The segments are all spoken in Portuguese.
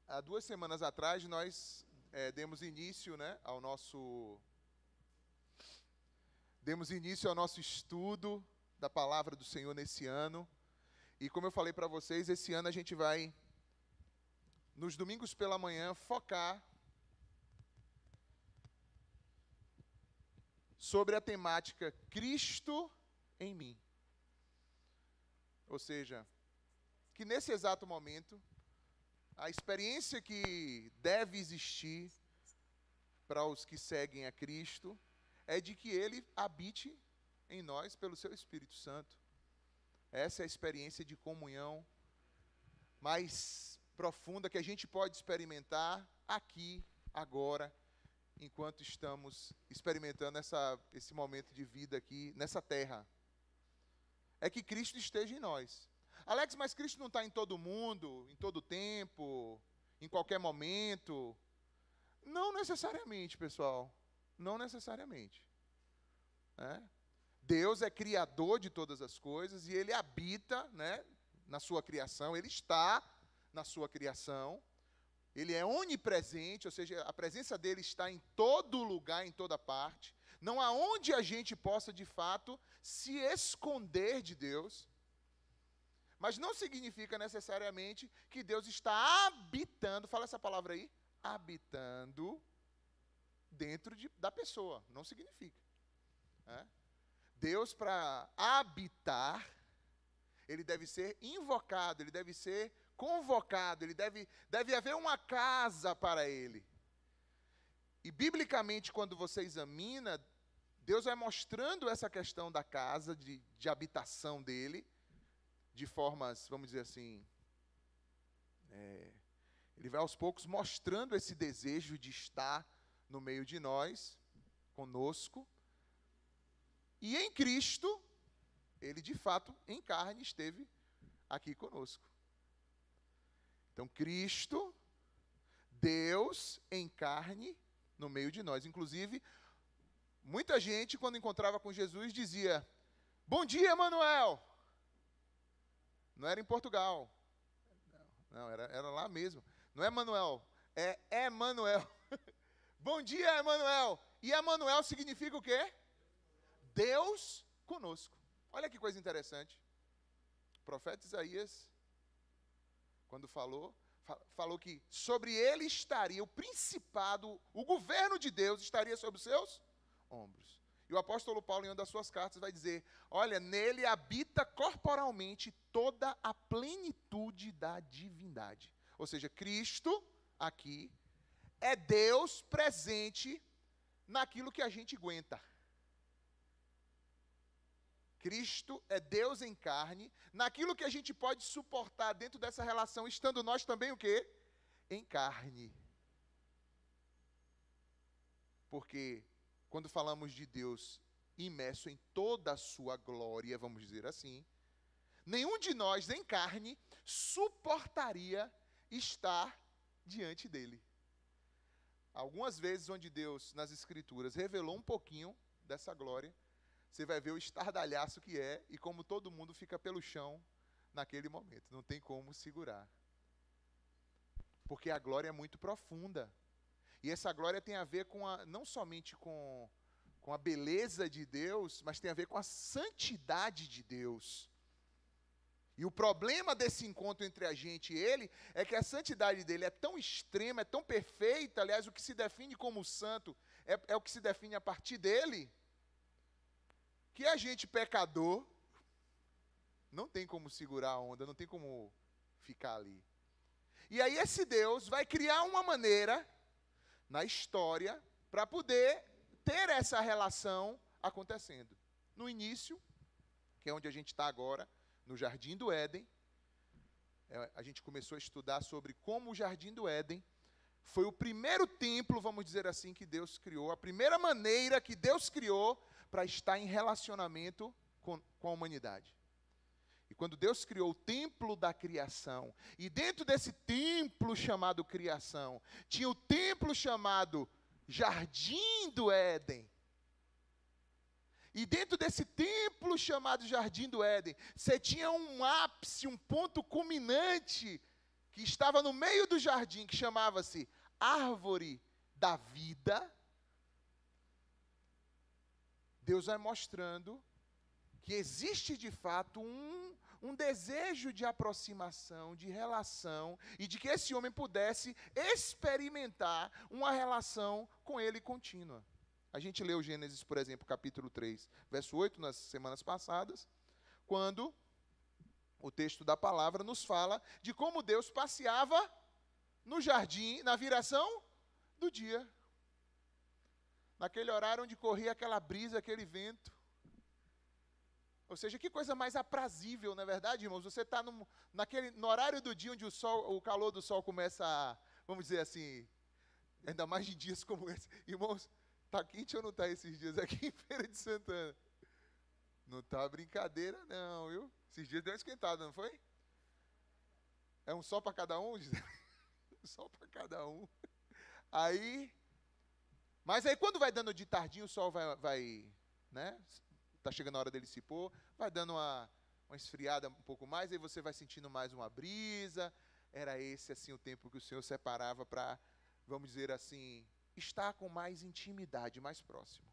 Há 2 semanas atrás, nós demos início, né, demos início ao nosso estudo da Palavra do Senhor nesse ano. E como eu falei para vocês, esse ano a gente vai, nos domingos pela manhã, focar sobre a temática Cristo em mim. Ou seja, que nesse exato momento, a experiência que deve existir para os que seguem a Cristo é de que Ele habite em nós pelo Seu Espírito Santo. Essa é a experiência de comunhão mais profunda que a gente pode experimentar aqui, agora, enquanto estamos experimentando esse momento de vida aqui nessa terra. É que Cristo esteja em nós. Alex, mas Cristo não está em todo mundo, em todo tempo, em qualquer momento? Não necessariamente, pessoal. Não necessariamente. Deus é criador de todas as coisas e Ele habita, né, na sua criação. Ele está na sua criação. Ele é onipresente, ou seja, a presença dele está em todo lugar, em toda parte. Não há onde a gente possa, de fato, se esconder de Deus. Mas não significa necessariamente que Deus está habitando, fala essa palavra aí, habitando dentro da pessoa. Não significa. Deus, para habitar, ele deve ser invocado, ele deve ser convocado, deve haver uma casa para ele. E biblicamente, quando você examina, Deus vai mostrando essa questão da casa, de habitação dele, de formas, vamos dizer assim, ele vai aos poucos mostrando esse desejo de estar no meio de nós, conosco. E em Cristo, ele de fato, em carne, esteve aqui conosco. Então, Cristo, Deus em carne, no meio de nós. Inclusive, muita gente, quando encontrava com Jesus, dizia: "Bom dia, Emanuel!" Não era em Portugal. Não, era lá mesmo. Não é Manuel, é Emanuel. Bom dia, Emanuel! E Emanuel significa o quê? Deus conosco. Olha que coisa interessante. O profeta Isaías, quando falou que sobre ele estaria o principado, o governo de Deus estaria sobre os seus ombros. E o apóstolo Paulo, em uma das suas cartas, vai dizer: olha, nele habita corporalmente toda a plenitude da divindade. Ou seja, Cristo, aqui, é Deus presente naquilo que a gente aguenta. Cristo é Deus em carne, naquilo que a gente pode suportar dentro dessa relação, estando nós também o quê? Em carne. Porque quando falamos de Deus imerso em toda a sua glória, vamos dizer assim, nenhum de nós em carne suportaria estar diante dele. Algumas vezes onde Deus, nas Escrituras, revelou um pouquinho dessa glória, você vai ver o estardalhaço que é e como todo mundo fica pelo chão naquele momento. Não tem como segurar. Porque a glória é muito profunda. E essa glória tem a ver não somente com a beleza de Deus, mas tem a ver com a santidade de Deus. E o problema desse encontro entre a gente e ele é que a santidade dele é tão extrema, é tão perfeita. Aliás, o que se define como santo é o que se define a partir dele, que a gente, pecador, não tem como segurar a onda, não tem como ficar ali. E aí esse Deus vai criar uma maneira na história para poder ter essa relação acontecendo. No início, que é onde a gente está agora, no Jardim do Éden, a gente começou a estudar sobre como o Jardim do Éden foi o primeiro templo, vamos dizer assim, que Deus criou, a primeira maneira que Deus criou para estar em relacionamento com a humanidade. E quando Deus criou o templo da criação, e dentro desse templo chamado criação, tinha o templo chamado Jardim do Éden. E dentro desse templo chamado Jardim do Éden, você tinha um ápice, um ponto culminante, que estava no meio do jardim, que chamava-se Árvore da Vida. Deus vai mostrando que existe de fato um desejo de aproximação, de relação, e de que esse homem pudesse experimentar uma relação com ele contínua. A gente leu Gênesis, por exemplo, capítulo 3, verso 8, nas semanas passadas, quando o texto da palavra nos fala de como Deus passeava no jardim, na viração do dia. Naquele horário onde corria aquela brisa, aquele vento. Ou seja, que coisa mais aprazível, não é verdade, irmãos? Você está no horário do dia onde o calor do sol começa a, vamos dizer assim, ainda mais de dias como esse. Irmãos, está quente ou não está esses dias aqui em Feira de Santana? Não está brincadeira não, viu? Esses dias deu uma esquentada, não foi? É um sol para cada um? Um sol para cada um. Mas aí quando vai dando de tardinho, o sol vai, né? Está chegando a hora dele se pôr, vai dando uma esfriada um pouco mais, aí você vai sentindo mais uma brisa. Era esse assim o tempo que o Senhor separava para, vamos dizer assim, estar com mais intimidade, mais próximo.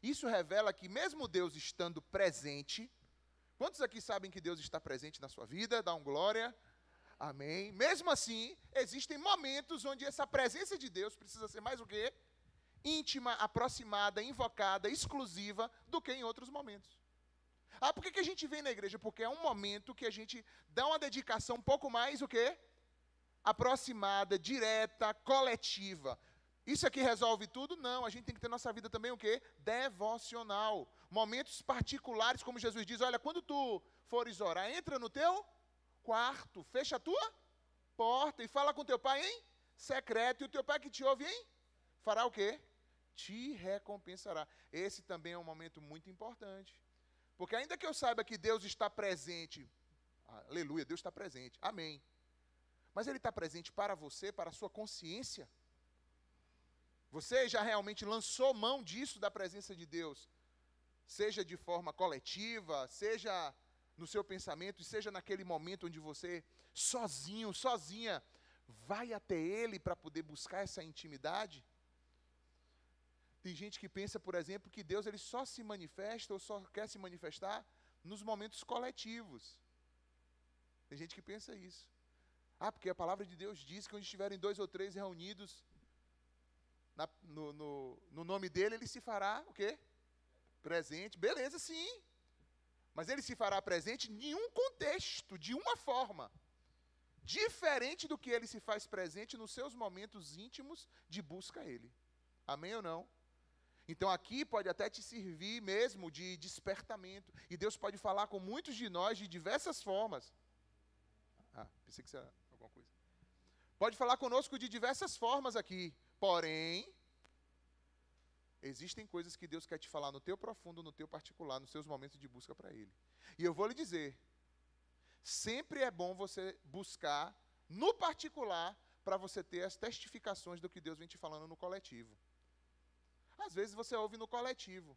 Isso revela que mesmo Deus estando presente, quantos aqui sabem que Deus está presente na sua vida? Dá um glória. Amém. Mesmo assim, existem momentos onde essa presença de Deus precisa ser mais o quê? Íntima, aproximada, invocada, exclusiva, do que em outros momentos. Por que a gente vem na igreja? Porque é um momento que a gente dá uma dedicação um pouco mais, o quê? Aproximada, direta, coletiva. Isso aqui resolve tudo? Não, a gente tem que ter nossa vida também o quê? Devocional. Momentos particulares, como Jesus diz, olha, quando tu fores orar, entra no teu quarto, fecha a tua porta e fala com teu pai em secreto, e o teu pai que te ouve fará o quê? Te recompensará. Esse também é um momento muito importante. Porque ainda que eu saiba que Deus está presente, aleluia, Deus está presente, amém. Mas Ele está presente para você, para a sua consciência. Você já realmente lançou mão disso, da presença de Deus? Seja de forma coletiva, seja no seu pensamento, seja naquele momento onde você, sozinho, sozinha, vai até Ele para poder buscar essa intimidade. Tem gente que pensa, por exemplo, que Deus ele só se manifesta ou só quer se manifestar nos momentos coletivos. Tem gente que pensa isso. Porque a palavra de Deus diz que onde estiverem 2 ou 3 reunidos no nome dele, ele se fará o quê? Presente. Beleza, sim. Mas ele se fará presente em um contexto, de uma forma. Diferente do que ele se faz presente nos seus momentos íntimos de busca a ele. Amém ou não? Então aqui pode até te servir mesmo de despertamento. E Deus pode falar com muitos de nós de diversas formas. Pensei que isso era alguma coisa. Pode falar conosco de diversas formas aqui. Porém, existem coisas que Deus quer te falar no teu profundo, no teu particular, nos seus momentos de busca para Ele. E eu vou lhe dizer, sempre é bom você buscar no particular para você ter as testificações do que Deus vem te falando no coletivo. Às vezes você ouve no coletivo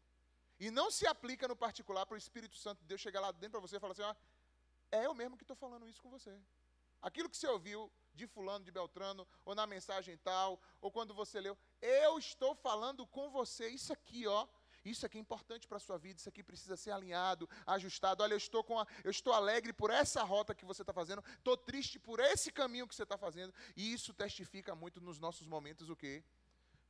e não se aplica no particular para o Espírito Santo de Deus chegar lá dentro para você e falar assim, é eu mesmo que estou falando isso com você. Aquilo que você ouviu de fulano, de Beltrano, ou na mensagem tal, ou quando você leu, eu estou falando com você, isso aqui é importante para a sua vida, isso aqui precisa ser alinhado, ajustado. Olha, eu estou alegre por essa rota que você está fazendo, estou triste por esse caminho que você está fazendo, e isso testifica muito nos nossos momentos o quê?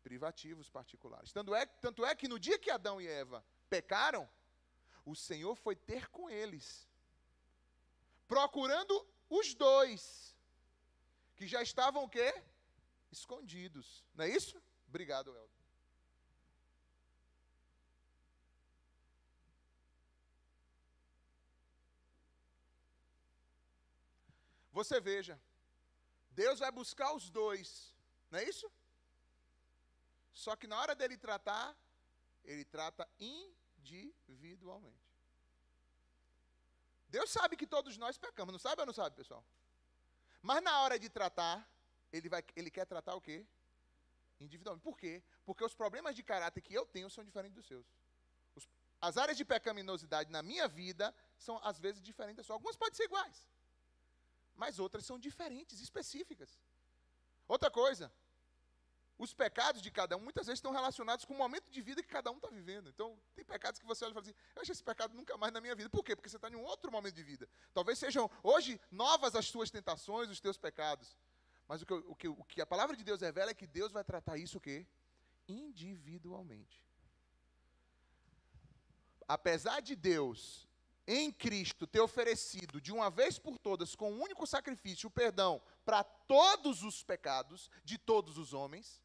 Privativos, particulares. Tanto é que no dia que Adão e Eva pecaram, o Senhor foi ter com eles, procurando os dois, que já estavam o quê? Escondidos. Não é isso? Obrigado, Helder. Você veja, Deus vai buscar os dois, não é isso? Só que na hora dele tratar, ele trata individualmente. Deus sabe que todos nós pecamos, não sabe ou não sabe, pessoal? Mas na hora de tratar, ele quer tratar o quê? Individualmente. Por quê? Porque os problemas de caráter que eu tenho são diferentes dos seus. as áreas de pecaminosidade na minha vida são, às vezes, diferentes. Algumas podem ser iguais, mas outras são diferentes, específicas. Outra coisa, os pecados de cada um, muitas vezes, estão relacionados com o momento de vida que cada um está vivendo. Então, tem pecados que você olha e fala assim, eu acho esse pecado nunca mais na minha vida. Por quê? Porque você está em um outro momento de vida. Talvez sejam, hoje, novas as tuas tentações, os teus pecados. Mas o que a palavra de Deus revela é que Deus vai tratar isso o quê? Individualmente. Apesar de Deus, em Cristo, ter oferecido de uma vez por todas, com um único sacrifício, o perdão para todos os pecados de todos os homens,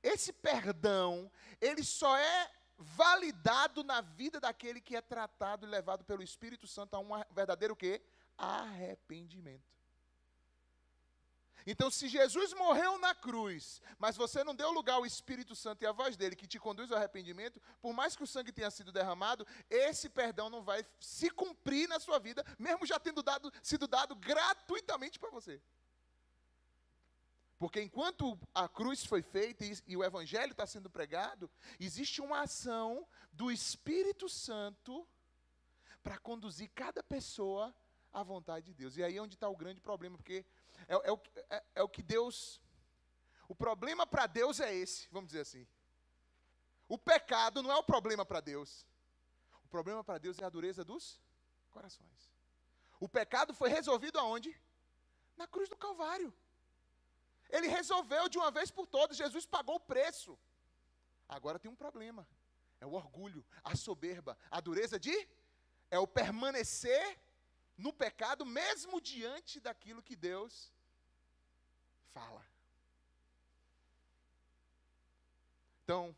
esse perdão, ele só é validado na vida daquele que é tratado e levado pelo Espírito Santo a um verdadeiro o quê? Arrependimento. Então, se Jesus morreu na cruz, mas você não deu lugar ao Espírito Santo e à voz dele, que te conduz ao arrependimento, por mais que o sangue tenha sido derramado, esse perdão não vai se cumprir na sua vida, mesmo já tendo sido dado gratuitamente para você. Porque enquanto a cruz foi feita e o Evangelho está sendo pregado, existe uma ação do Espírito Santo para conduzir cada pessoa à vontade de Deus. E aí é onde está o grande problema, porque é o que Deus... O problema para Deus é esse, vamos dizer assim. O pecado não é o problema para Deus. O problema para Deus é a dureza dos corações. O pecado foi resolvido aonde? Na cruz do Calvário. Ele resolveu de uma vez por todas, Jesus pagou o preço. Agora tem um problema, é o orgulho, a soberba, a dureza é o permanecer no pecado, mesmo diante daquilo que Deus fala. Então,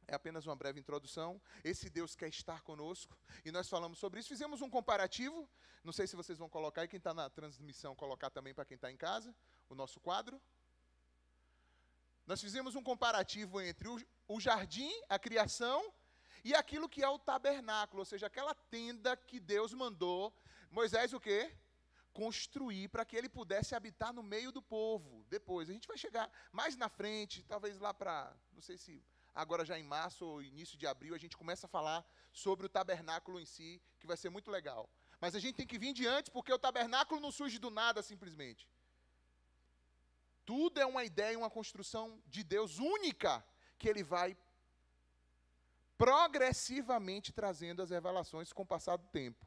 é apenas uma breve introdução. Esse Deus quer estar conosco, e nós falamos sobre isso, fizemos um comparativo, não sei se vocês vão colocar, e quem está na transmissão colocar também para quem está em casa, o nosso quadro. Nós fizemos um comparativo entre o jardim, a criação, e aquilo que é o tabernáculo, ou seja, aquela tenda que Deus mandou Moisés o quê? Construir para que ele pudesse habitar no meio do povo. Depois, a gente vai chegar mais na frente, talvez lá para, não sei se agora já em março ou início de abril, a gente começa a falar sobre o tabernáculo em si, que vai ser muito legal. Mas a gente tem que vir de antes, porque o tabernáculo não surge do nada simplesmente. Tudo é uma ideia, uma construção de Deus única, que ele vai progressivamente trazendo as revelações com o passar do tempo.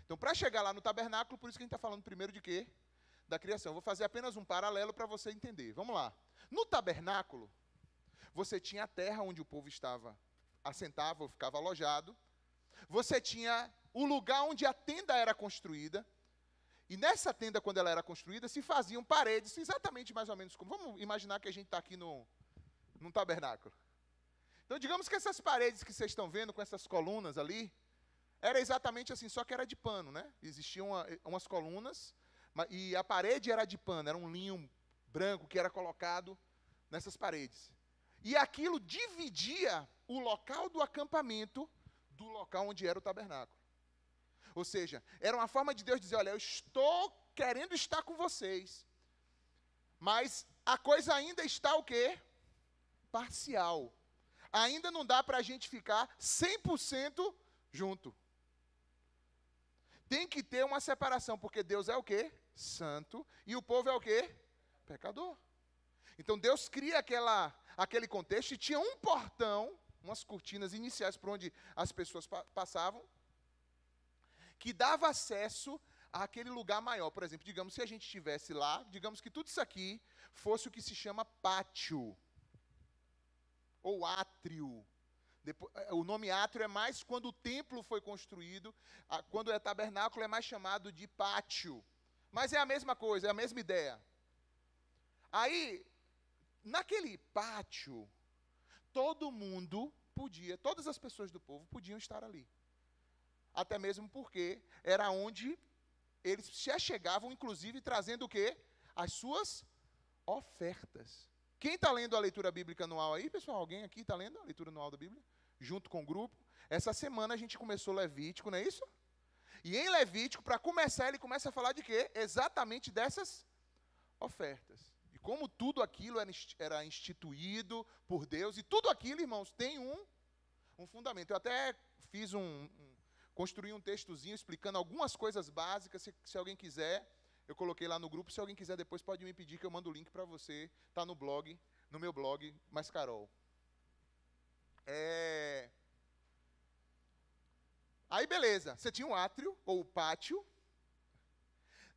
Então, para chegar lá no tabernáculo, por isso que a gente está falando primeiro de quê? Da criação. Eu vou fazer apenas um paralelo para você entender. Vamos lá. No tabernáculo, você tinha a terra onde o povo assentava ou ficava alojado. Você tinha o lugar onde a tenda era construída. E nessa tenda, quando ela era construída, se faziam paredes, exatamente mais ou menos como... Vamos imaginar que a gente está aqui num tabernáculo. Então, digamos que essas paredes que vocês estão vendo, com essas colunas ali, era exatamente assim, só que era de pano, né? Existiam umas colunas, e a parede era de pano, era um linho branco que era colocado nessas paredes. E aquilo dividia o local do acampamento do local onde era o tabernáculo. Ou seja, era uma forma de Deus dizer, olha, eu estou querendo estar com vocês, mas a coisa ainda está o quê? Parcial. Ainda não dá para a gente ficar 100% junto. Tem que ter uma separação, porque Deus é o quê? Santo. E o povo é o quê? Pecador. Então Deus cria aquele contexto e tinha um portão, umas cortinas iniciais por onde as pessoas passavam, que dava acesso àquele lugar maior. Por exemplo, digamos, se a gente estivesse lá, digamos que tudo isso aqui fosse o que se chama pátio, ou átrio. O nome átrio é mais quando o templo foi construído, quando é tabernáculo é mais chamado de pátio. Mas é a mesma coisa, é a mesma ideia. Aí, naquele pátio, todo mundo podia, todas as pessoas do povo podiam estar ali. Até mesmo porque era onde eles se achegavam, inclusive trazendo o quê? As suas ofertas. Quem está lendo a leitura bíblica anual aí, pessoal? Alguém aqui está lendo a leitura anual da Bíblia? Junto com o grupo. Essa semana a gente começou Levítico, não é isso? E em Levítico, para começar, ele começa a falar de quê? Exatamente dessas ofertas. como tudo aquilo era instituído por Deus, e tudo aquilo, irmãos, tem um fundamento. Eu até fiz construí um textozinho explicando algumas coisas básicas, se alguém quiser, eu coloquei lá no grupo, se alguém quiser depois pode me pedir que eu mando o link para você, tá no blog, no meu blog, Mais Carol. Aí beleza, você tinha um átrio, ou pátio.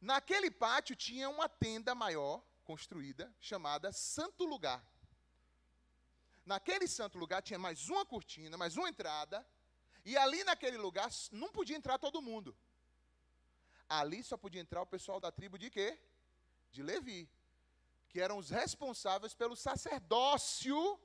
Naquele pátio tinha uma tenda maior, construída, chamada Santo Lugar. Naquele santo lugar tinha mais uma cortina, mais uma entrada, e ali naquele lugar não podia entrar todo mundo. Ali só podia entrar o pessoal da tribo de quê? De Levi, que eram os responsáveis pelo sacerdócio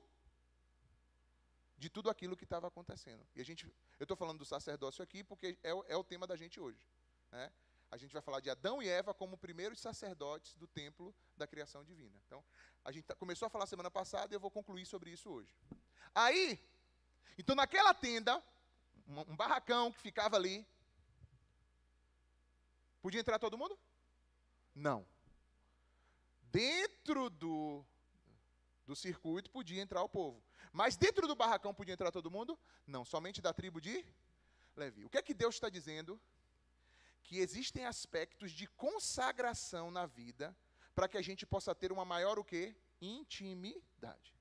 de tudo aquilo que estava acontecendo. E eu estou falando do sacerdócio aqui porque é o tema da gente hoje, né? A gente vai falar de Adão e Eva como primeiros sacerdotes do templo da criação divina. Então, a gente começou a falar semana passada e eu vou concluir sobre isso hoje. Aí, então naquela tenda, um barracão que ficava ali, podia entrar todo mundo? Não. Dentro do circuito podia entrar o povo. Mas dentro do barracão podia entrar todo mundo? Não, somente da tribo de Levi. O que é que Deus está dizendo? Que existem aspectos de consagração na vida para que a gente possa ter uma maior o quê? Intimidade.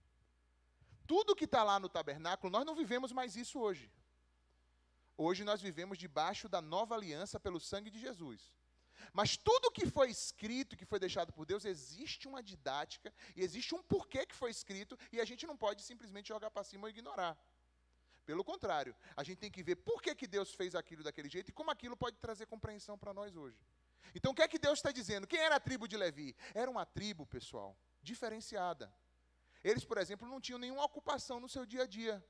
Tudo que está lá no tabernáculo, nós não vivemos mais isso hoje. Hoje nós vivemos debaixo da nova aliança pelo sangue de Jesus. Mas tudo que foi escrito, que foi deixado por Deus, existe uma didática e existe um porquê que foi escrito e a gente não pode simplesmente jogar para cima ou ignorar. Pelo contrário, a gente tem que ver por que Deus fez aquilo daquele jeito e como aquilo pode trazer compreensão para nós hoje. Então, o que é que Deus está dizendo? Quem era a tribo de Levi? Era uma tribo, pessoal, diferenciada. Eles, por exemplo, não tinham nenhuma ocupação no seu dia a dia.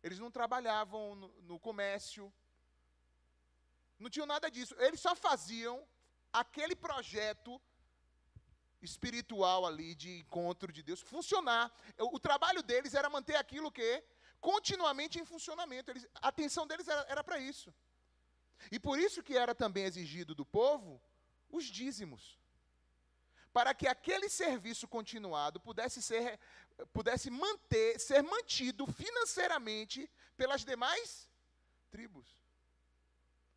Eles não trabalhavam no comércio. Não tinham nada disso. Eles só faziam aquele projeto espiritual ali de encontro de Deus funcionar. O trabalho deles era manter aquilo que continuamente em funcionamento. A atenção deles era para isso. E por isso que era também exigido do povo os dízimos. Para que aquele serviço continuado pudesse ser mantido financeiramente pelas demais tribos.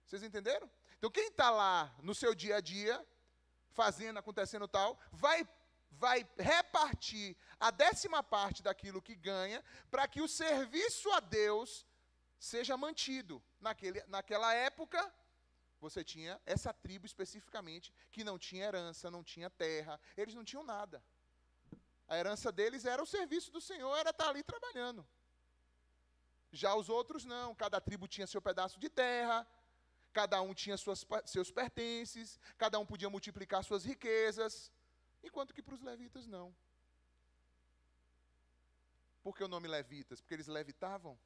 Vocês entenderam? Então quem está lá no seu dia a dia, fazendo, acontecendo tal, vai repartir a 10ª parte daquilo que ganha para que o serviço a Deus seja mantido. Naquela época, você tinha essa tribo especificamente que não tinha herança, não tinha terra, eles não tinham nada. A herança deles era o serviço do Senhor, era estar ali trabalhando. Já os outros não, cada tribo tinha seu pedaço de terra, cada um tinha seus pertences, cada um podia multiplicar suas riquezas, enquanto que para os levitas não. Por que o nome levitas? Porque eles levitavam?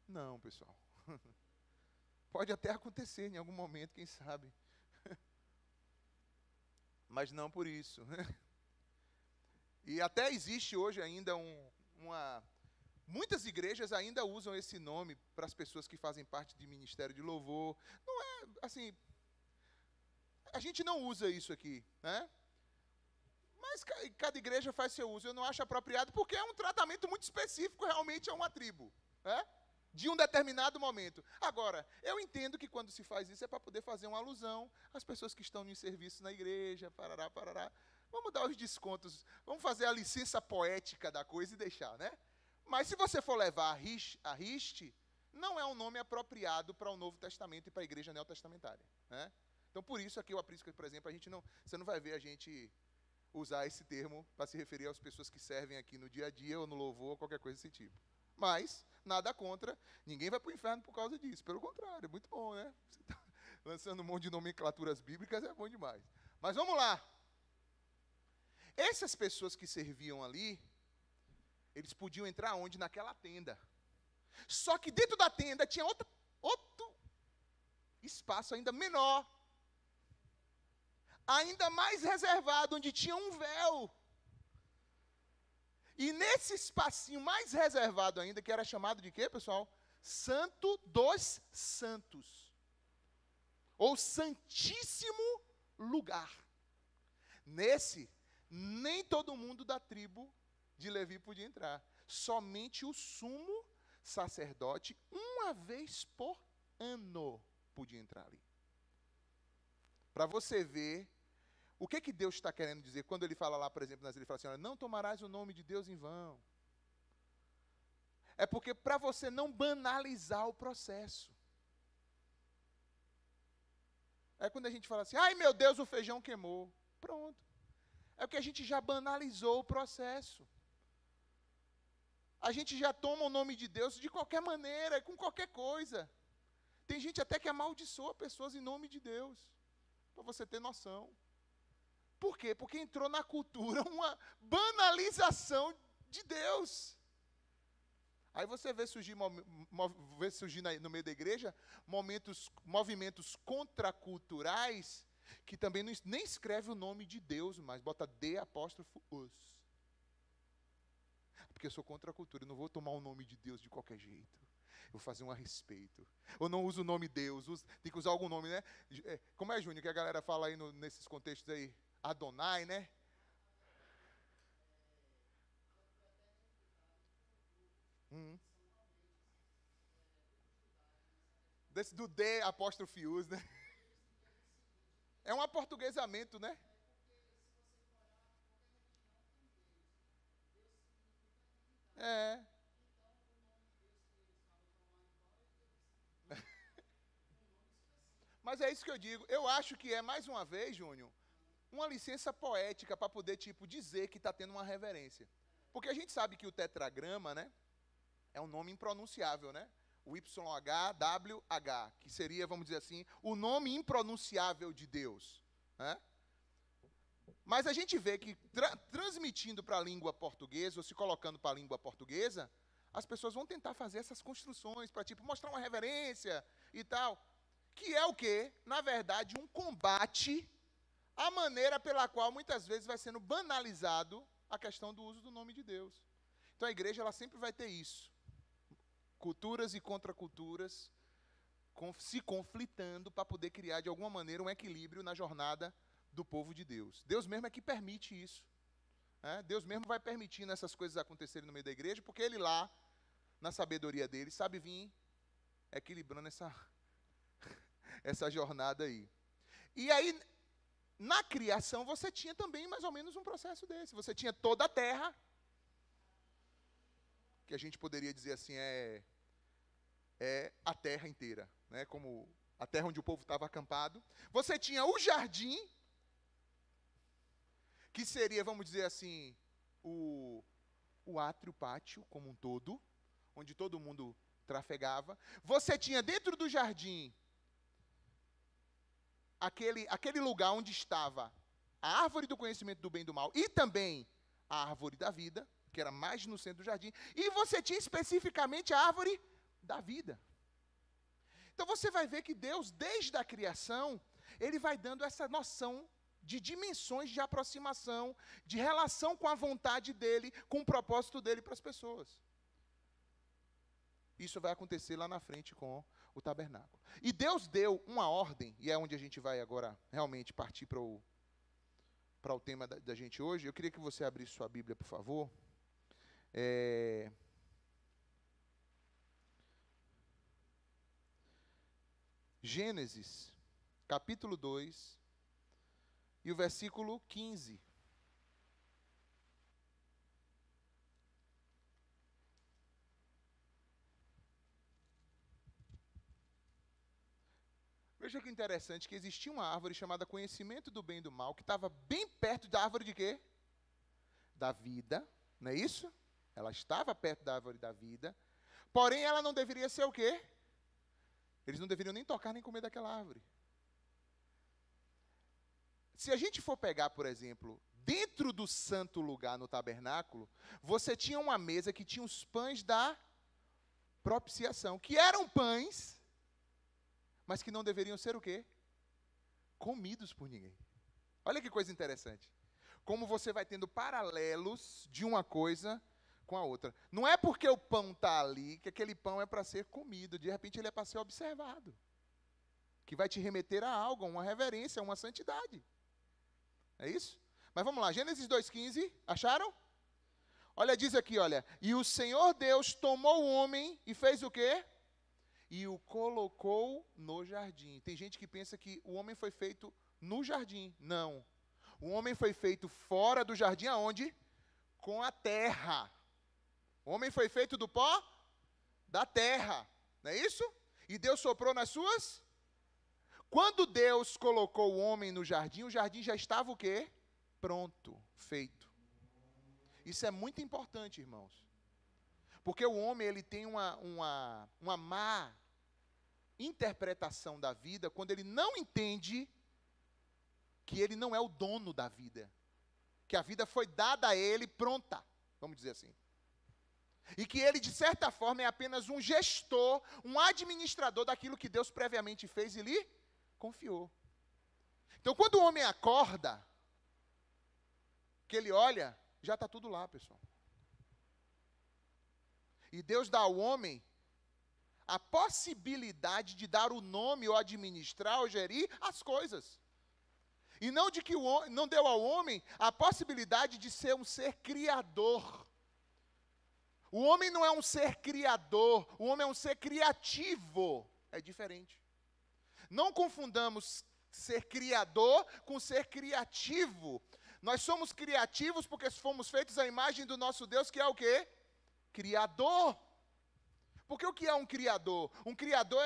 Não, pessoal. Pode até acontecer em algum momento, quem sabe. Mas não por isso. E até existe hoje ainda muitas igrejas ainda usam esse nome para as pessoas que fazem parte de ministério de louvor. Não é, assim, a gente não usa isso aqui, né? Mas cada igreja faz seu uso. Eu não acho apropriado porque é um tratamento muito específico realmente a uma tribo, né? De um determinado momento. Agora, eu entendo que quando se faz isso é para poder fazer uma alusão às pessoas que estão em serviço na igreja, parará, parará. Vamos dar os descontos, vamos fazer a licença poética da coisa e deixar, né? Mas se você for levar a riste, não é um nome apropriado para o Novo Testamento e para a igreja neotestamentária, né? Então, por isso aqui o aprisco, por exemplo, você não vai ver a gente usar esse termo para se referir às pessoas que servem aqui no dia a dia ou no louvor ou qualquer coisa desse tipo. Mas, nada contra, ninguém vai para o inferno por causa disso. Pelo contrário, é muito bom, né? Você está lançando um monte de nomenclaturas bíblicas, é bom demais. Mas vamos lá. Essas pessoas que serviam ali, eles podiam entrar onde? Naquela tenda. Só que dentro da tenda tinha outro espaço ainda menor. Ainda mais reservado, onde tinha um véu. E nesse espacinho mais reservado ainda, que era chamado de quê, pessoal? Santo dos Santos. Ou Santíssimo Lugar. Nesse, nem todo mundo da tribo de Levi podia entrar. Somente o sumo sacerdote, uma vez por ano, podia entrar ali. Para você ver o que Deus está querendo dizer. Quando ele fala lá, por exemplo, ele fala assim, olha, não tomarás o nome de Deus em vão. É porque para você não banalizar o processo. É quando a gente fala assim, ai meu Deus, o feijão queimou. Pronto. É porque a gente já banalizou o processo. A gente já toma o nome de Deus de qualquer maneira, com qualquer coisa. Tem gente até que amaldiçoa pessoas em nome de Deus. Para você ter noção. Por quê? Porque entrou na cultura uma banalização de Deus. Aí você vê surgir no meio da igreja movimentos contraculturais que também nem escreve o nome de Deus, mas bota D''os. Porque eu sou contra a cultura, eu não vou tomar o nome de Deus de qualquer jeito. Eu vou fazer um a respeito. Eu não uso o nome Deus, tem que usar algum nome, né? Como é, Júnior, que a galera fala aí nesses contextos aí? Adonai, né? Desse do D''os, né? É um aportuguesamento, né? É. Mas é isso que eu digo. Eu acho que é, mais uma vez, Júnior, uma licença poética para poder, dizer que está tendo uma reverência. Porque a gente sabe que o tetragrama, né, é um nome impronunciável, né? O YHWH, que seria, vamos dizer assim, o nome impronunciável de Deus. Né? Mas a gente vê que, transmitindo para a língua portuguesa, ou se colocando para a língua portuguesa, as pessoas vão tentar fazer essas construções para, mostrar uma reverência e tal. Que é o quê? Na verdade, um combate à maneira pela qual, muitas vezes, vai sendo banalizado a questão do uso do nome de Deus. Então, a igreja ela sempre vai ter isso. Culturas e contraculturas se conflitando para poder criar, de alguma maneira, um equilíbrio na jornada do povo de Deus. Deus mesmo é que permite isso. Né? Deus mesmo vai permitindo essas coisas acontecerem no meio da igreja, porque Ele lá, na sabedoria dele, sabe vir equilibrando essa jornada aí. E aí, na criação, você tinha também mais ou menos um processo desse. Você tinha toda a terra, que a gente poderia dizer assim, é a terra inteira, né? Como a terra onde o povo estava acampado. Você tinha o jardim, que seria, vamos dizer assim, o átrio, pátio como um todo, onde todo mundo trafegava. Você tinha dentro do jardim aquele lugar onde estava a árvore do conhecimento do bem e do mal e também a árvore da vida, que era mais no centro do jardim, e você tinha especificamente a árvore da vida. Então você vai ver que Deus, desde a criação, Ele vai dando essa noção de dimensões de aproximação, de relação com a vontade dEle, com o propósito dEle para as pessoas. Isso vai acontecer lá na frente com o tabernáculo. E Deus deu uma ordem, e é onde a gente vai agora realmente partir para o tema da gente hoje. Eu queria que você abrisse sua Bíblia, por favor. Gênesis, capítulo 2, e o versículo 15. Veja que interessante, que existia uma árvore chamada conhecimento do bem e do mal, que estava bem perto da árvore de quê? Da vida, não é isso? Ela estava perto da árvore da vida, porém ela não deveria ser o quê? Eles não deveriam nem tocar nem comer daquela árvore. Se a gente for pegar, por exemplo, dentro do santo lugar no tabernáculo, você tinha uma mesa que tinha os pães da propiciação, que eram pães, mas que não deveriam ser o quê? Comidos por ninguém. Olha que coisa interessante. Como você vai tendo paralelos de uma coisa com a outra. Não é porque o pão está ali que aquele pão é para ser comido. De repente ele é para ser observado. Que vai te remeter a algo, a uma reverência, a uma santidade. É isso? Mas vamos lá, Gênesis 2,15, acharam? Olha, diz aqui, olha. E o Senhor Deus tomou o homem e fez o quê? E o colocou no jardim. Tem gente que pensa que o homem foi feito no jardim. Não. O homem foi feito fora do jardim, aonde? Com a terra. O homem foi feito do pó da terra. Não é isso? E Deus soprou nas suas? Quando Deus colocou o homem no jardim, o jardim já estava o quê? Pronto, feito. Isso é muito importante, irmãos. Porque o homem, ele tem uma má interpretação da vida quando ele não entende que ele não é o dono da vida. Que a vida foi dada a ele pronta, vamos dizer assim. E que ele, de certa forma, é apenas um gestor, um administrador daquilo que Deus previamente fez e lhe confiou. Então, quando o homem acorda, que ele olha, já está tudo lá, pessoal. E Deus dá ao homem a possibilidade de dar o nome, ou administrar, ou gerir as coisas. E não de que não deu ao homem a possibilidade de ser um ser criador. O homem não é um ser criador, o homem é um ser criativo. É diferente. Não confundamos ser criador com ser criativo. Nós somos criativos porque fomos feitos à imagem do nosso Deus, que é o quê? Criador. Porque o que é um criador? Um criador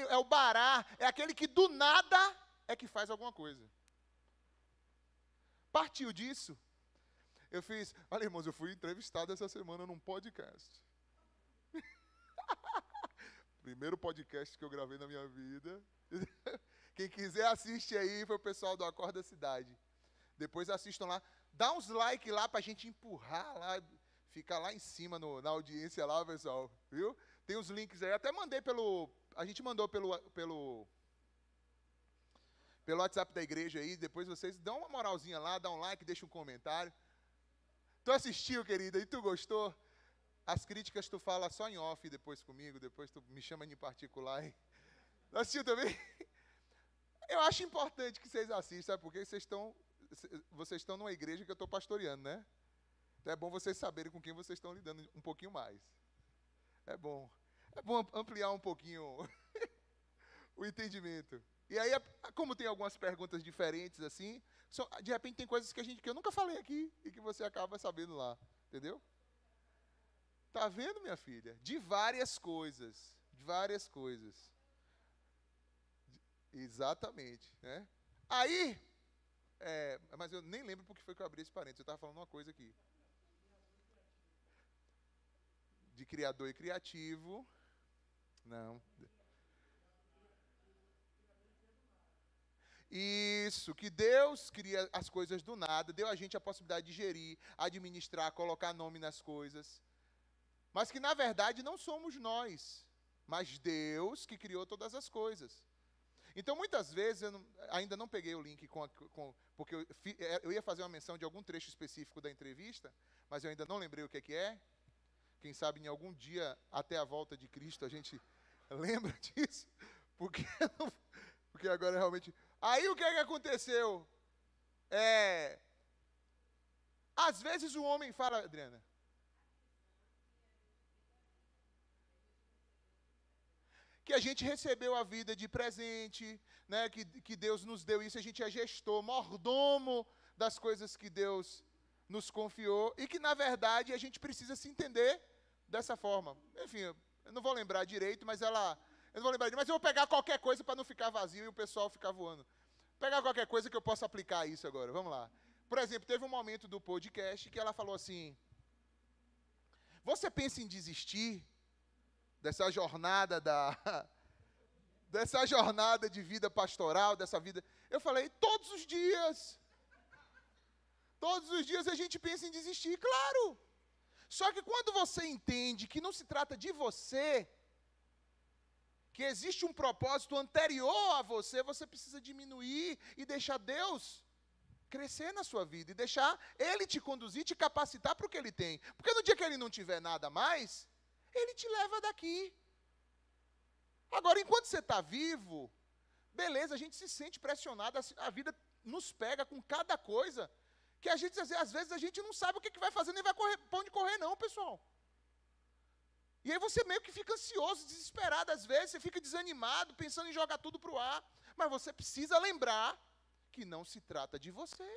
é o bará, é aquele que do nada é que faz alguma coisa. Partiu disso. Olha, irmãos, eu fui entrevistado essa semana num podcast. Primeiro podcast que eu gravei na minha vida. Quem quiser assiste aí, foi o pessoal do Acorda Cidade. Depois assistam lá. Dá uns like lá pra gente empurrar lá, ficar lá em cima na audiência lá, pessoal. Viu? Tem os links aí. Até mandei a gente mandou pelo WhatsApp da igreja aí. Depois vocês dão uma moralzinha lá, dá um like, deixa um comentário. Tu assistiu, querida, e tu gostou? As críticas tu fala só em off depois comigo, depois tu me chama em particular. Hein? Tu assistiu também? Eu acho importante que vocês assistam, sabe? Porque vocês estão numa igreja que eu estou pastoreando, né? Então é bom vocês saberem com quem vocês estão lidando um pouquinho mais. É bom ampliar um pouquinho o entendimento. E aí, como tem algumas perguntas diferentes assim, de repente tem coisas que eu nunca falei aqui e que você acaba sabendo lá, entendeu? Tá vendo, minha filha? De várias coisas, Exatamente, né? Aí, mas eu nem lembro porque foi que eu abri esse parênteses, eu estava falando uma coisa aqui. De criador e criativo, não. Isso, que Deus cria as coisas do nada, deu a gente a possibilidade de gerir, administrar, colocar nome nas coisas. Mas que, na verdade, não somos nós, mas Deus que criou todas as coisas. Então, muitas vezes, ainda não peguei o link, porque eu ia fazer uma menção de algum trecho específico da entrevista, mas eu ainda não lembrei o que é. Quem sabe, em algum dia, até a volta de Cristo, a gente lembra disso, porque agora realmente... Aí o que aconteceu? Às vezes o homem fala, Adriana. Que a gente recebeu a vida de presente, né? Que Deus nos deu isso, a gente é gestor, mordomo das coisas que Deus nos confiou, e que na verdade a gente precisa se entender dessa forma. Enfim, eu não vou lembrar direito, mas mas eu vou pegar qualquer coisa para não ficar vazio e o pessoal ficar voando. Pegar qualquer coisa que eu possa aplicar isso agora. Vamos lá. Por exemplo, teve um momento do podcast que ela falou assim: você pensa em desistir dessa jornada de vida pastoral, dessa vida? Eu falei, todos os dias a gente pensa em desistir, claro. Só que quando você entende que não se trata de você, que existe um propósito anterior a você, você precisa diminuir e deixar Deus crescer na sua vida, e deixar Ele te conduzir, te capacitar para o que Ele tem. Porque no dia que Ele não tiver nada mais, Ele te leva daqui. Agora, enquanto você está vivo, beleza, a gente se sente pressionado, a vida nos pega com cada coisa que às vezes a gente não sabe o que vai fazer, nem vai correr, pra onde correr não, pessoal. E aí você meio que fica ansioso, desesperado às vezes, você fica desanimado, pensando em jogar tudo para o ar. Mas você precisa lembrar que não se trata de você.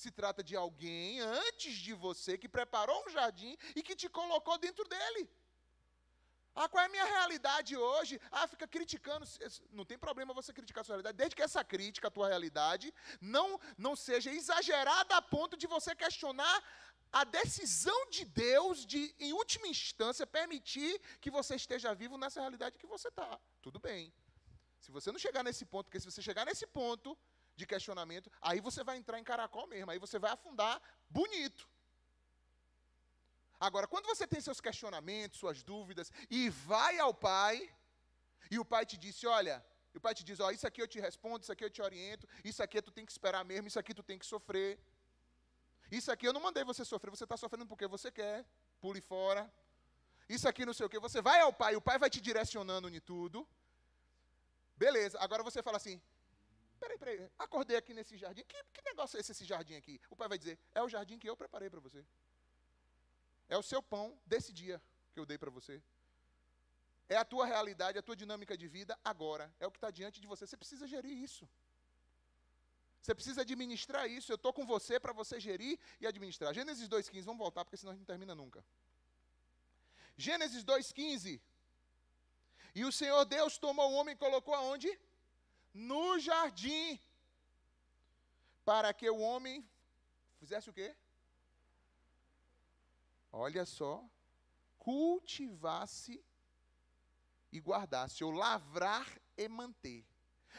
Se trata de alguém antes de você que preparou um jardim e que te colocou dentro dele. Qual é a minha realidade hoje? Fica criticando. Não tem problema você criticar a sua realidade, desde que essa crítica, a tua realidade, não seja exagerada a ponto de você questionar a decisão de Deus de, em última instância, permitir que você esteja vivo nessa realidade que você está. Tudo bem. Se você não chegar nesse ponto, porque se você chegar nesse ponto de questionamento, aí você vai entrar em caracol mesmo, aí você vai afundar bonito. Agora, quando você tem seus questionamentos, suas dúvidas, e vai ao Pai, e o Pai te disse, olha, isso aqui eu te respondo, isso aqui eu te oriento, isso aqui tu tem que esperar mesmo, isso aqui tu tem que sofrer. Isso aqui eu não mandei você sofrer, você está sofrendo porque você quer, pule fora. Isso aqui não sei o quê, você vai ao Pai, o Pai vai te direcionando em tudo. Beleza, agora você fala assim, peraí, acordei aqui nesse jardim, que negócio é esse jardim aqui? O Pai vai dizer, é o jardim que eu preparei para você. É o seu pão desse dia que eu dei para você. É a tua realidade, a tua dinâmica de vida agora. É o que está diante de você, você precisa gerir isso. Você precisa administrar isso. Eu estou com você para você gerir e administrar. Gênesis 2,15, vamos voltar, porque senão a gente não termina nunca. Gênesis 2,15. E o Senhor Deus tomou o homem e colocou aonde? No jardim. Para que o homem fizesse o quê? Olha só. Cultivasse e guardasse. Ou lavrar e manter.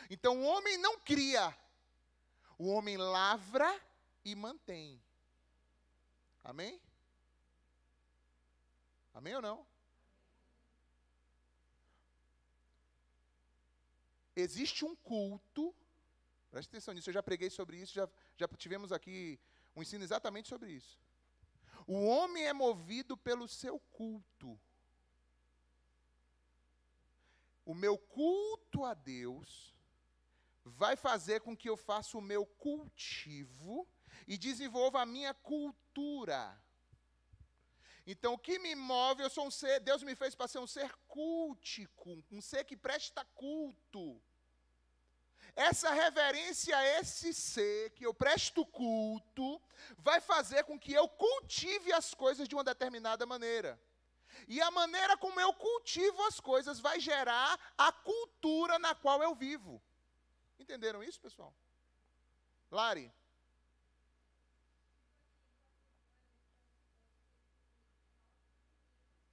Então o homem não cria. O homem lavra e mantém. Amém? Amém ou não? Existe um culto, preste atenção nisso, eu já preguei sobre isso, já tivemos aqui um ensino exatamente sobre isso. O homem é movido pelo seu culto. O meu culto a Deus vai fazer com que eu faça o meu cultivo e desenvolva a minha cultura. Então, o que me move, eu sou um ser, Deus me fez para ser um ser cultico, um ser que presta culto. Essa reverência a esse ser, que eu presto culto, vai fazer com que eu cultive as coisas de uma determinada maneira. E a maneira como eu cultivo as coisas vai gerar a cultura na qual eu vivo. Entenderam isso, pessoal? Lari?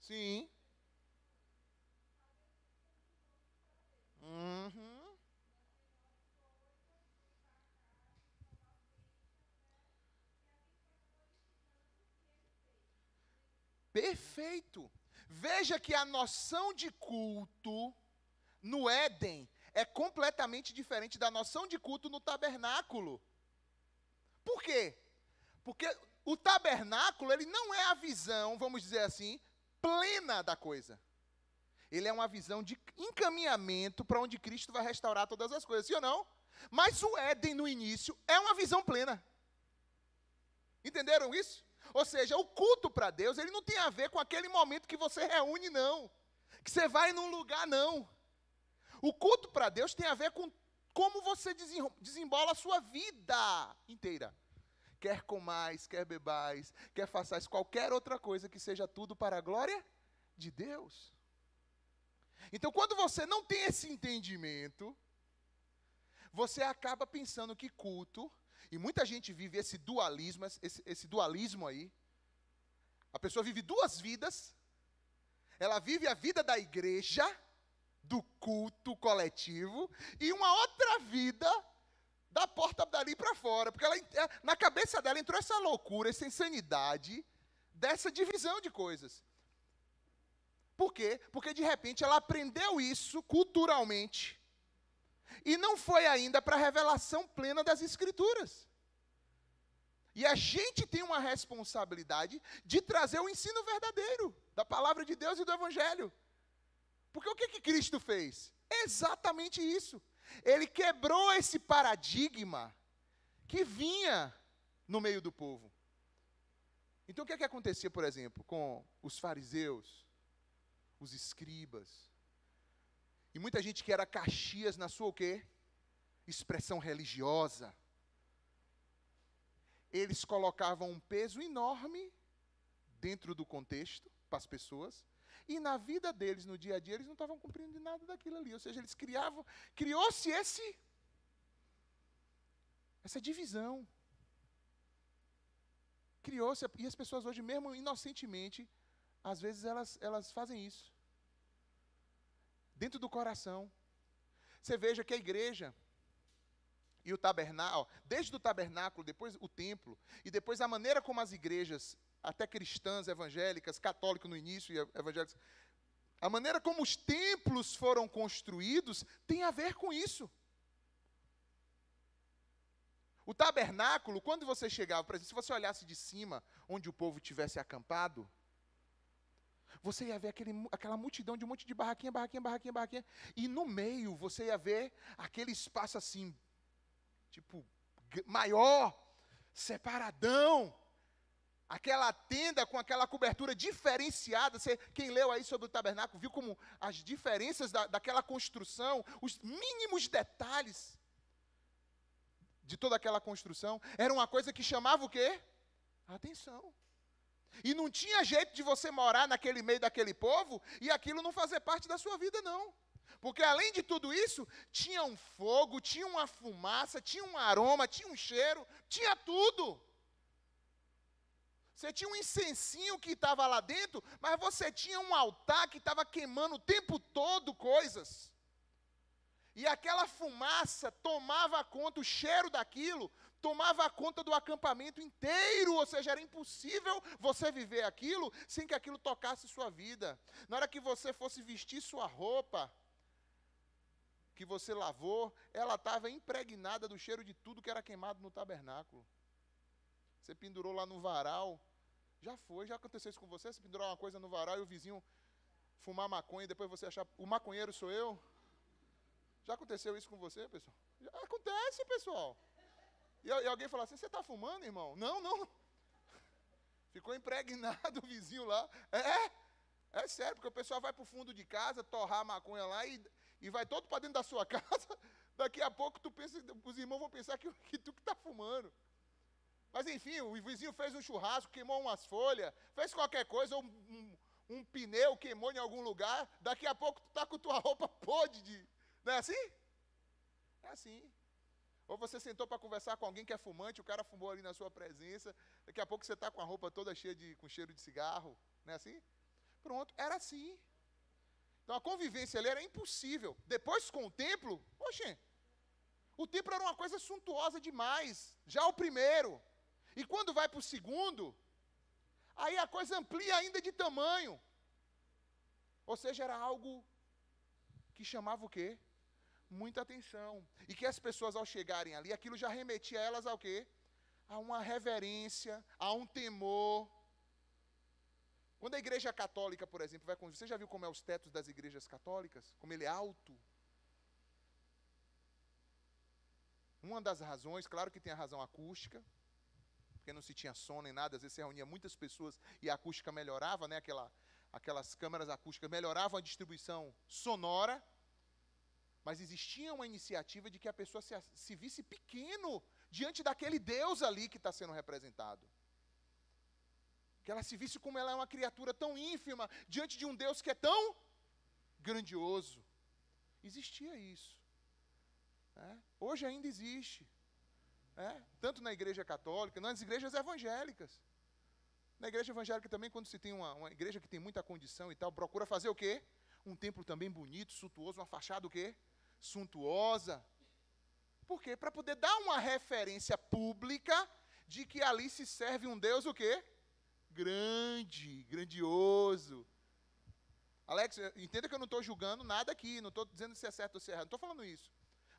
Sim. Uhum. Perfeito. Veja que a noção de culto no Éden é completamente diferente da noção de culto no tabernáculo. Por quê? Porque o tabernáculo, ele não é a visão, vamos dizer assim, plena da coisa. Ele é uma visão de encaminhamento para onde Cristo vai restaurar todas as coisas, sim ou não? Mas o Éden, no início, é uma visão plena. Entenderam isso? Ou seja, o culto para Deus, ele não tem a ver com aquele momento que você reúne, não. Que você vai num lugar, não. O culto para Deus tem a ver com como você desembola a sua vida inteira. Quer comais, quer bebais, quer façais qualquer outra coisa que seja tudo para a glória de Deus. Então, quando você não tem esse entendimento, você acaba pensando que culto, e muita gente vive esse dualismo aí, a pessoa vive duas vidas, ela vive a vida da igreja, do culto coletivo, e uma outra vida da porta dali para fora, porque na cabeça dela entrou essa loucura, essa insanidade, dessa divisão de coisas. Por quê? Porque de repente ela aprendeu isso culturalmente, e não foi ainda para a revelação plena das Escrituras. E a gente tem uma responsabilidade de trazer o ensino verdadeiro da palavra de Deus e do Evangelho. Porque o que Cristo fez? Exatamente isso. Ele quebrou esse paradigma que vinha no meio do povo. Então o que é que acontecia, por exemplo, com os fariseus, os escribas, e muita gente que era Caxias na sua o quê? Expressão religiosa. Eles colocavam um peso enorme dentro do contexto, para as pessoas, e na vida deles, no dia a dia, eles não estavam cumprindo de nada daquilo ali. Ou seja, eles criou-se essa divisão. Criou-se, e as pessoas hoje, mesmo inocentemente, às vezes elas fazem isso. Dentro do coração. Você veja que a igreja e o tabernáculo, desde o tabernáculo, depois o templo, e depois a maneira como as igrejas, até cristãs, evangélicas, católicas no início e evangélicas, a maneira como os templos foram construídos tem a ver com isso. O tabernáculo, quando você chegava, por exemplo, se você olhasse de cima, onde o povo tivesse acampado, você ia ver aquela multidão de um monte de barraquinha, e no meio você ia ver aquele espaço assim, tipo, maior, separadão, aquela tenda com aquela cobertura diferenciada. Quem leu aí sobre o tabernáculo viu como as diferenças daquela construção, os mínimos detalhes de toda aquela construção, era uma coisa que chamava o quê? A atenção. E não tinha jeito de você morar naquele meio daquele povo e aquilo não fazer parte da sua vida, não. Porque além de tudo isso, tinha um fogo, tinha uma fumaça, tinha um aroma, tinha um cheiro, tinha tudo. Você tinha um incensinho que estava lá dentro, mas você tinha um altar que estava queimando o tempo todo coisas. E aquela fumaça tomava conta, o cheiro daquilo tomava conta do acampamento inteiro, ou seja, era impossível você viver aquilo sem que aquilo tocasse sua vida. Na hora que você fosse vestir sua roupa, que você lavou, ela estava impregnada do cheiro de tudo que era queimado no tabernáculo. Você pendurou lá no varal, já aconteceu isso com você? Você pendurou uma coisa no varal e o vizinho fumar maconha e depois você achar, o maconheiro sou eu? Já aconteceu isso com você, pessoal? Já acontece, pessoal. E alguém fala assim, você está fumando, irmão? Não. Ficou impregnado o vizinho lá. É sério, porque o pessoal vai para o fundo de casa, torrar a maconha lá e vai todo para dentro da sua casa. Daqui a pouco os irmãos vão pensar que tu que está fumando. Mas enfim, o vizinho fez um churrasco, queimou umas folhas, fez qualquer coisa, ou um pneu queimou em algum lugar, daqui a pouco tu está com tua roupa podre. Não é assim? É assim. Ou você sentou para conversar com alguém que é fumante, o cara fumou ali na sua presença, daqui a pouco você está com a roupa toda cheia com cheiro de cigarro. Não é assim? Pronto, era assim. Então a convivência ali era impossível. Depois com o templo, o templo era uma coisa suntuosa demais. Já o primeiro. E quando vai para o segundo, aí a coisa amplia ainda de tamanho. Ou seja, era algo que chamava o quê? Muita atenção. E que as pessoas ao chegarem ali, aquilo já remetia elas ao quê? A uma reverência, a um temor. Quando a igreja católica, por exemplo, vai com... Você já viu como é os tetos das igrejas católicas? Como ele é alto? Uma das razões, claro que tem a razão acústica, porque não se tinha som nem nada, às vezes se reunia muitas pessoas e a acústica melhorava, né? Aquelas câmeras acústicas melhoravam a distribuição sonora, mas existia uma iniciativa de que a pessoa se visse pequeno diante daquele Deus ali que está sendo representado. Que ela se visse como ela é uma criatura tão ínfima diante de um Deus que é tão grandioso. Existia isso. Hoje ainda existe. Tanto na igreja católica, nas igrejas evangélicas. Na igreja evangélica também, quando se tem uma igreja que tem muita condição e tal, procura fazer o quê? Um templo também bonito, suntuoso, uma fachada o quê? Suntuosa. Por quê? Para poder dar uma referência pública de que ali se serve um Deus o quê? Grande, grandioso. Alex, entenda que eu não estou julgando nada aqui, não estou dizendo se é certo ou se é errado, não estou falando isso.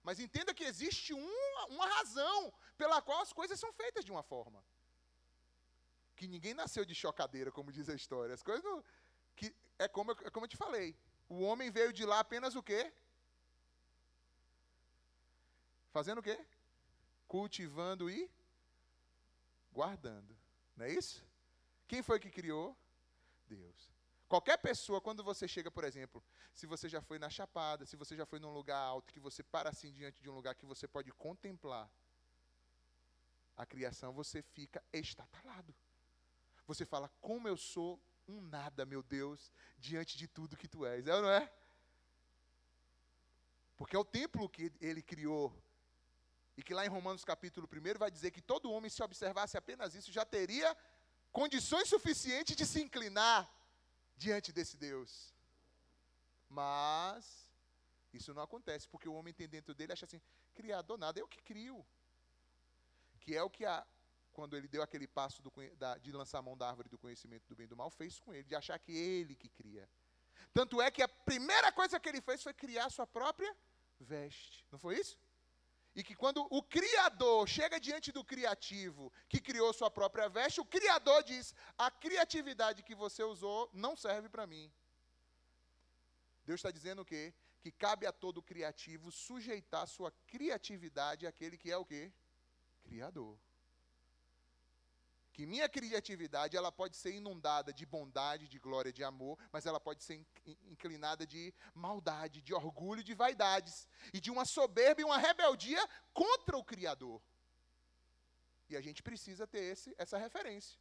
Mas entenda que existe uma razão pela qual as coisas são feitas de uma forma. Que ninguém nasceu de chocadeira, como diz a história. As coisas não, é como eu te falei. O homem veio de lá apenas o quê? Fazendo o quê? Cultivando e guardando. Não é isso? Quem foi que criou? Deus. Qualquer pessoa, quando você chega, por exemplo, se você já foi na Chapada, se você já foi num lugar alto, que você para assim diante de um lugar que você pode contemplar a criação, você fica estatalado. Você fala, como eu sou um nada, meu Deus, diante de tudo que tu és. É ou não é? Porque é o templo que ele criou. E que lá em Romanos capítulo 1 vai dizer que todo homem, se observasse apenas isso, já teria condições suficientes de se inclinar diante desse Deus. Mas isso não acontece, porque o homem tem dentro dele, acha assim, criador nada, eu que crio. Que é o que, quando ele deu aquele passo de lançar a mão da árvore do conhecimento do bem e do mal, fez com ele, de achar que ele que cria. Tanto é que a primeira coisa que ele fez foi criar a sua própria veste. Não foi isso? E que quando o Criador chega diante do criativo, que criou sua própria veste, o Criador diz, a criatividade que você usou não serve para mim. Deus está dizendo o quê? Que cabe a todo criativo sujeitar sua criatividade àquele que é o quê? Criador. Que minha criatividade, ela pode ser inundada de bondade, de glória, de amor, mas ela pode ser inclinada de maldade, de orgulho, de vaidades, e de uma soberba e uma rebeldia contra o Criador. E a gente precisa ter essa referência.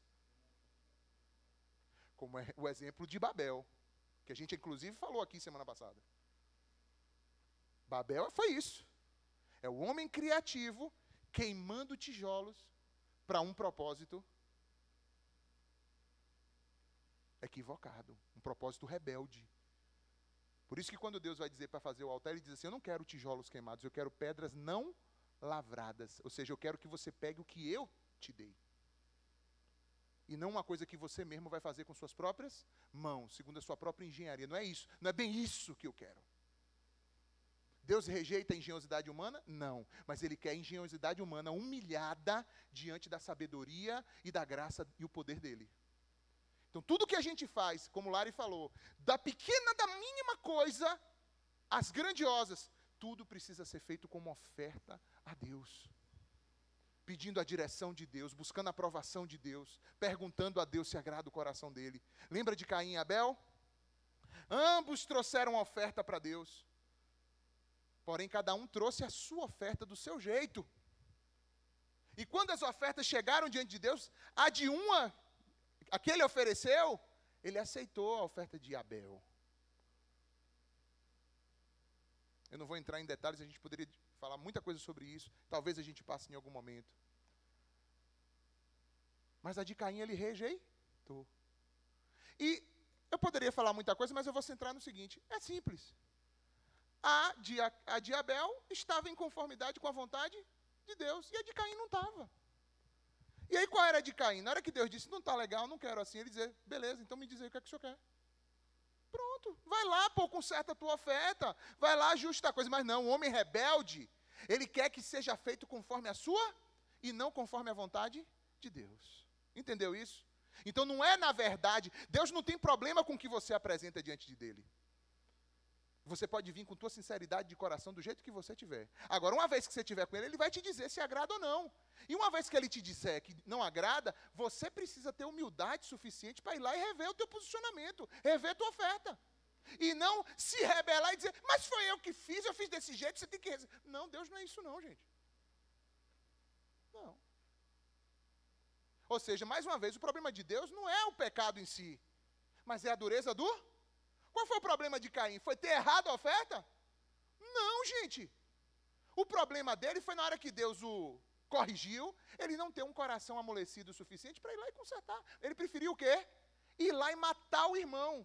Como é o exemplo de Babel, que a gente inclusive falou aqui semana passada. Babel foi isso. É o homem criativo queimando tijolos para um propósito equivocado, um propósito rebelde. Por isso que quando Deus vai dizer para fazer o altar, ele diz assim, eu não quero tijolos queimados, eu quero pedras não lavradas. Ou seja, eu quero que você pegue o que eu te dei. E não uma coisa que você mesmo vai fazer com suas próprias mãos, segundo a sua própria engenharia. Não é isso, não é bem isso que eu quero. Deus rejeita a engenhosidade humana? Não. Mas Ele quer a engenhosidade humana humilhada diante da sabedoria e da graça e o poder dEle. Então, tudo que a gente faz, como Lari falou, da pequena, da mínima coisa, às grandiosas, tudo precisa ser feito como oferta a Deus. Pedindo a direção de Deus, buscando a aprovação de Deus, perguntando a Deus se agrada o coração dEle. Lembra de Caim e Abel? Ambos trouxeram a oferta para Deus. Porém, cada um trouxe a sua oferta do seu jeito. E quando as ofertas chegaram diante de Deus, a de uma, a que ele ofereceu, ele aceitou a oferta de Abel. Eu não vou entrar em detalhes, a gente poderia falar muita coisa sobre isso. Talvez a gente passe em algum momento. Mas a de Caim ele rejeitou. E eu poderia falar muita coisa, mas eu vou centrar no seguinte. É simples. A de Abel estava em conformidade com a vontade de Deus. E a de Caim não estava. E aí qual era a de Caim? Na hora que Deus disse, não está legal, não quero assim, ele dizia, beleza, então me diz aí o que é que o senhor quer. Pronto, vai lá, pô, conserta a tua oferta, vai lá, ajusta a coisa. Mas não, o homem rebelde, ele quer que seja feito conforme a sua e não conforme a vontade de Deus. Entendeu isso? Então não é na verdade, Deus não tem problema com o que você apresenta diante dele. Você pode vir com tua sinceridade de coração do jeito que você tiver. Agora, uma vez que você estiver com ele, ele vai te dizer se agrada ou não. E uma vez que ele te disser que não agrada, você precisa ter humildade suficiente para ir lá e rever o teu posicionamento, rever a tua oferta. E não se rebelar e dizer, mas foi eu que fiz, eu fiz desse jeito, você tem que... Não, Deus não é isso não, gente. Não. Ou seja, mais uma vez, o problema de Deus não é o pecado em si, mas é a dureza do... Qual foi o problema de Caim? Foi ter errado a oferta? Não, gente. O problema dele foi na hora que Deus o corrigiu, ele não ter um coração amolecido o suficiente para ir lá e consertar. Ele preferiu o quê? Ir lá e matar o irmão.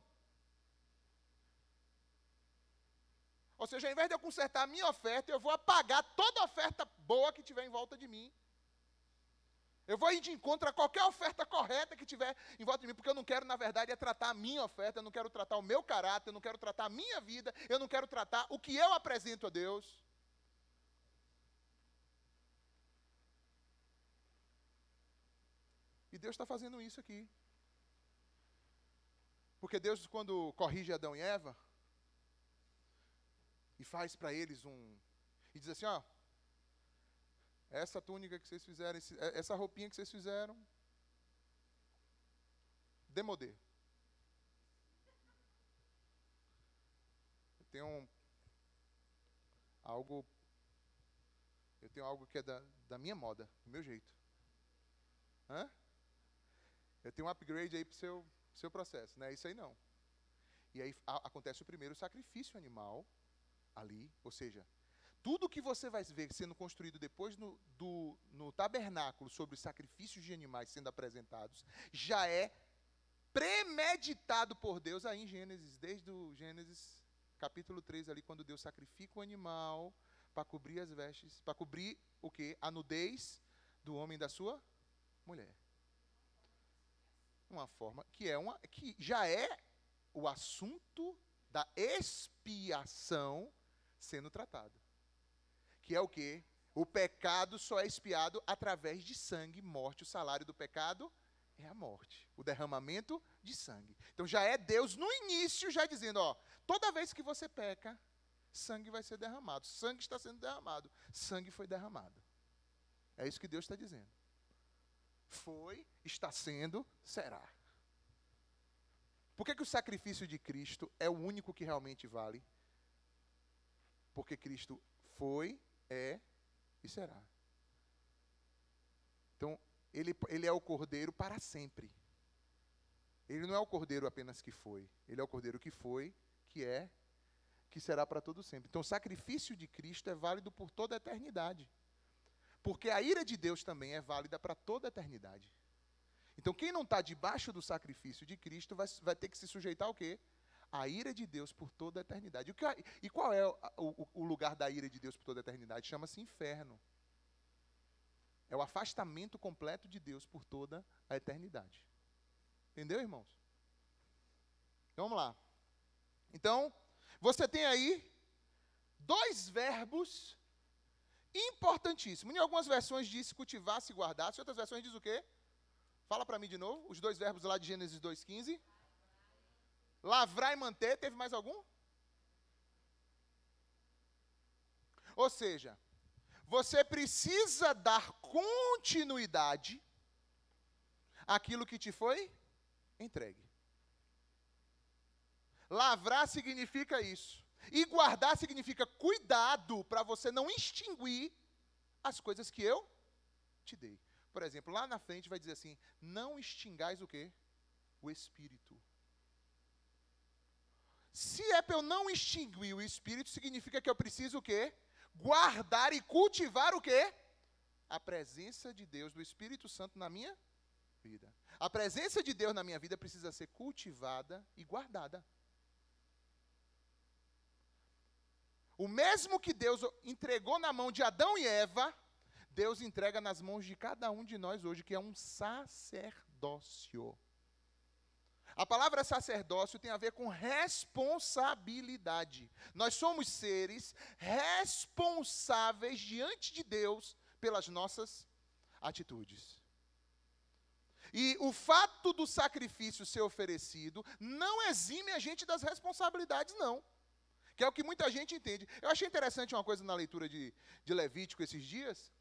Ou seja, ao invés de eu consertar a minha oferta, eu vou apagar toda a oferta boa que tiver em volta de mim. Eu vou ir de encontro a qualquer oferta correta que tiver em volta de mim, porque eu não quero, na verdade, é tratar a minha oferta, eu não quero tratar o meu caráter, eu não quero tratar a minha vida, eu não quero tratar o que eu apresento a Deus. E Deus está fazendo isso aqui. Porque Deus, quando corrige Adão e Eva, e faz para eles e diz assim, ó, essa túnica que vocês fizeram, essa roupinha que vocês fizeram, demodê. Eu tenho algo que é da minha moda, do meu jeito. Hã? Eu tenho um upgrade aí para o seu processo, não é isso aí não. E aí acontece o primeiro sacrifício animal ali, ou seja, tudo que você vai ver sendo construído depois no tabernáculo sobre os sacrifícios de animais sendo apresentados, já é premeditado por Deus aí em Gênesis, desde o Gênesis capítulo 3 ali, quando Deus sacrifica o animal para cobrir as vestes, para cobrir o quê? A nudez do homem e da sua mulher. Uma forma que já é o assunto da expiação sendo tratado. Que é o quê? O pecado só é expiado através de sangue, morte. O salário do pecado é a morte, o derramamento de sangue. Então já é Deus no início já dizendo, ó, toda vez que você peca, sangue vai ser derramado. Sangue está sendo derramado. Sangue foi derramado. É isso que Deus está dizendo. Foi, está sendo, será. Por que o sacrifício de Cristo é o único que realmente vale? Porque Cristo foi, é e será. Então, ele é o Cordeiro para sempre. Ele não é o Cordeiro apenas que foi. Ele é o Cordeiro que foi, que é, que será para todo sempre. Então, o sacrifício de Cristo é válido por toda a eternidade. Porque a ira de Deus também é válida para toda a eternidade. Então, quem não está debaixo do sacrifício de Cristo vai ter que se sujeitar ao quê? A ira de Deus por toda a eternidade. E qual é o lugar da ira de Deus por toda a eternidade? Chama-se inferno. É o afastamento completo de Deus por toda a eternidade. Entendeu, irmãos? Então, vamos lá. Então, você tem aí 2 verbos importantíssimos. Em algumas versões diz cultivar, se guardar. Em outras versões diz o quê? Fala para mim de novo. Os 2 verbos lá de Gênesis 2:15. Lavrar e manter. Teve mais algum? Ou seja, você precisa dar continuidade àquilo que te foi entregue. Lavrar significa isso. E guardar significa cuidado para você não extinguir as coisas que eu te dei. Por exemplo, lá na frente vai dizer assim, não extingais o quê? O Espírito. Se é para eu não extinguir o Espírito, significa que eu preciso o quê? Guardar e cultivar o quê? A presença de Deus, do Espírito Santo na minha vida. A presença de Deus na minha vida precisa ser cultivada e guardada. O mesmo que Deus entregou na mão de Adão e Eva, Deus entrega nas mãos de cada um de nós hoje, que é um sacerdócio. A palavra sacerdócio tem a ver com responsabilidade. Nós somos seres responsáveis diante de Deus pelas nossas atitudes. E o fato do sacrifício ser oferecido não exime a gente das responsabilidades, não. Que é o que muita gente entende. Eu achei interessante uma coisa na leitura de Levítico esses dias,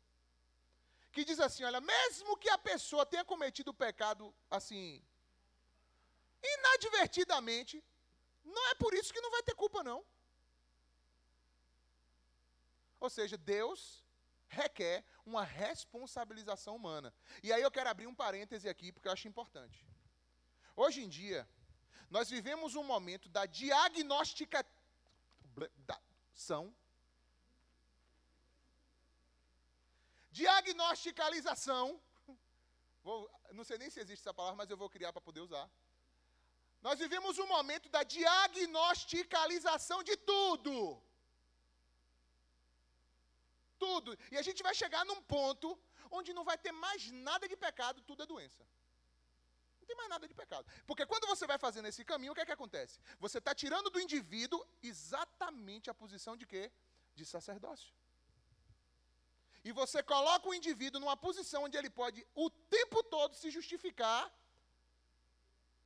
que diz assim, olha, mesmo que a pessoa tenha cometido o pecado, assim, inadvertidamente, não é por isso que não vai ter culpa, não. Ou seja, Deus requer uma responsabilização humana. E aí eu quero abrir um parêntese aqui, porque eu acho importante. Hoje em dia, nós vivemos um momento da diagnosticação. Diagnosticalização. Não sei nem se existe essa palavra, mas eu vou criar para poder usar. Nós vivemos um momento da diagnosticalização de tudo. Tudo. E a gente vai chegar num ponto onde não vai ter mais nada de pecado, tudo é doença. Não tem mais nada de pecado. Porque quando você vai fazendo esse caminho, o que é que acontece? Você está tirando do indivíduo exatamente a posição de quê? De sacerdócio. E você coloca o indivíduo numa posição onde ele pode o tempo todo se justificar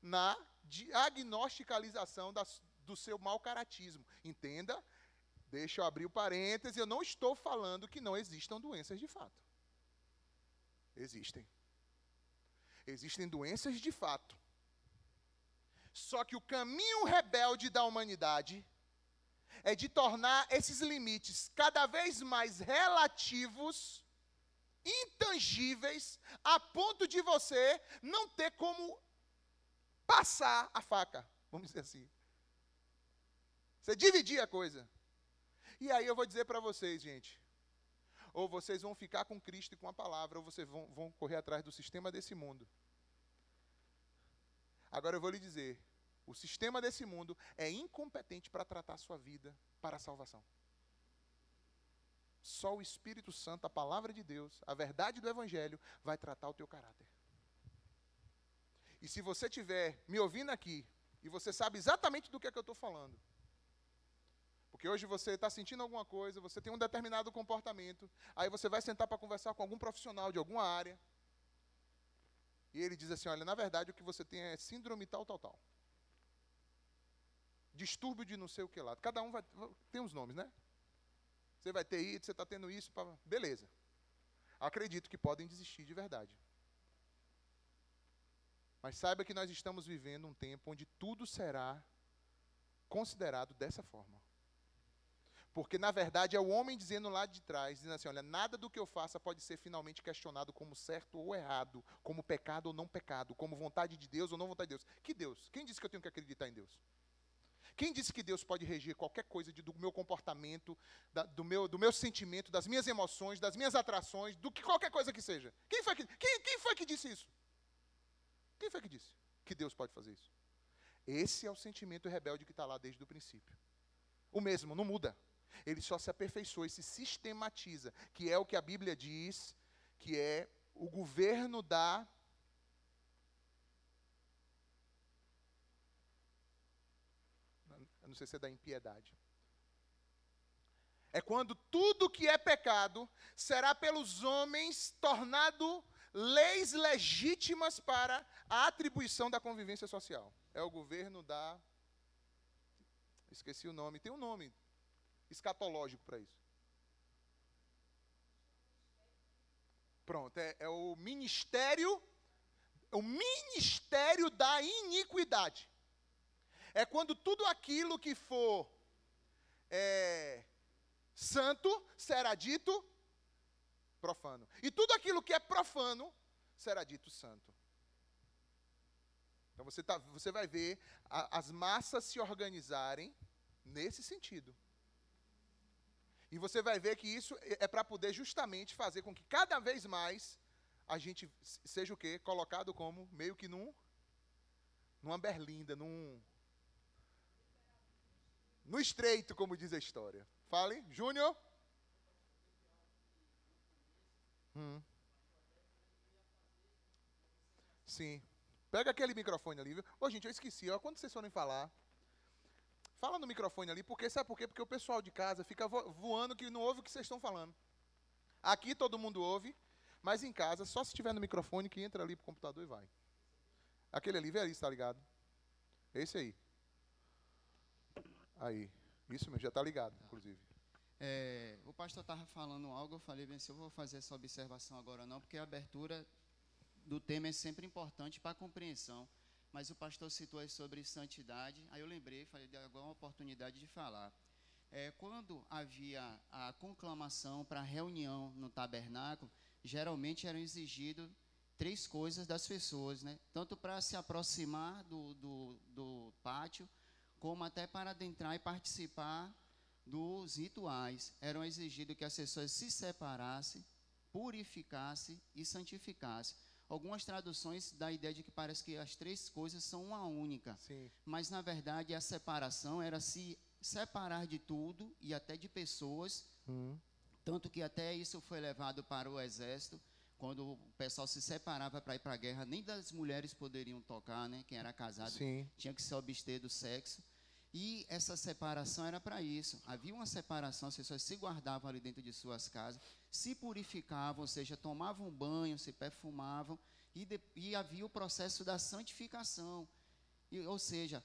na diagnosticalização do seu mau caratismo. Entenda, deixa eu abrir o parêntese, eu não estou falando que não existam doenças de fato. Existem. Existem doenças de fato. Só que o caminho rebelde da humanidade é de tornar esses limites cada vez mais relativos, intangíveis, a ponto de você não ter como passar a faca, vamos dizer assim. Você dividir a coisa. E aí eu vou dizer para vocês, gente, ou vocês vão ficar com Cristo e com a palavra, ou vocês vão correr atrás do sistema desse mundo. Agora eu vou lhe dizer, o sistema desse mundo é incompetente para tratar a sua vida para a salvação. Só o Espírito Santo, a palavra de Deus, a verdade do Evangelho, vai tratar o teu caráter. E se você estiver me ouvindo aqui, e você sabe exatamente do que é que eu estou falando, porque hoje você está sentindo alguma coisa, você tem um determinado comportamento, aí você vai sentar para conversar com algum profissional de alguma área, e ele diz assim, olha, na verdade o que você tem é síndrome tal, tal, tal. Distúrbio de não sei o que lá. Cada um tem uns nomes, né? Você vai ter isso, você está tendo isso, beleza. Acredito que podem desistir de verdade. Mas saiba que nós estamos vivendo um tempo onde tudo será considerado dessa forma. Porque, na verdade, é o homem dizendo lá de trás, dizendo assim, olha, nada do que eu faça pode ser finalmente questionado como certo ou errado, como pecado ou não pecado, como vontade de Deus ou não vontade de Deus. Que Deus? Quem disse que eu tenho que acreditar em Deus? Quem disse que Deus pode reger qualquer coisa do meu comportamento, do meu sentimento, das minhas emoções, das minhas atrações, do que qualquer coisa que seja? Quem foi que disse isso? Quem foi que disse que Deus pode fazer isso? Esse é o sentimento rebelde que está lá desde o princípio. O mesmo, não muda. Ele só se aperfeiçoa e se sistematiza, que é o que a Bíblia diz, que é o governo da... Eu não sei se é da impiedade. É quando tudo que é pecado será pelos homens tornado leis legítimas para a atribuição da convivência social. É o governo da... Esqueci o nome. Tem um nome escatológico para isso. Pronto, é o ministério da iniquidade. É quando tudo aquilo que for santo será dito profano. E tudo aquilo que é profano será dito santo. Então você vai ver as massas se organizarem nesse sentido. E você vai ver que isso é para poder justamente fazer com que cada vez mais a gente seja o quê? Colocado como meio que numa berlinda, no estreito, como diz a história. Fale, Júnior. Sim. Pega aquele microfone ali, viu? Ô, gente, eu esqueci, ó, quando vocês forem falar, fala no microfone ali, porque sabe por quê? Porque o pessoal de casa fica voando que não ouve o que vocês estão falando. Aqui todo mundo ouve, mas em casa, só se tiver no microfone que entra ali pro computador e vai. Aquele ali, vê ali, tá ligado? Esse aí. Aí. Isso mesmo, já tá ligado, inclusive. O pastor estava falando algo, eu falei, bem, se eu vou fazer essa observação agora não, porque a abertura do tema é sempre importante para a compreensão. Mas o pastor citou aí sobre santidade, aí eu lembrei, falei, agora é uma oportunidade de falar. Quando havia a conclamação para a reunião no tabernáculo, geralmente eram exigidas 3 coisas das pessoas, né? Tanto para se aproximar do pátio, como até para adentrar e participar dos rituais. Eram exigidos que as pessoas se separassem, purificassem e santificassem. Algumas traduções dão a ideia de que parece que as 3 coisas são uma única. Sim. Mas, na verdade, a separação era se separar de tudo e até de pessoas. Tanto que até isso foi levado para o exército. Quando o pessoal se separava para ir para a guerra, nem das mulheres poderiam tocar, né? Quem era casado Sim. tinha que se abster do sexo. E essa separação era para isso. Havia uma separação, as pessoas se guardavam ali dentro de suas casas, se purificavam, ou seja, tomavam banho, se perfumavam, e havia o processo da santificação. Ou seja,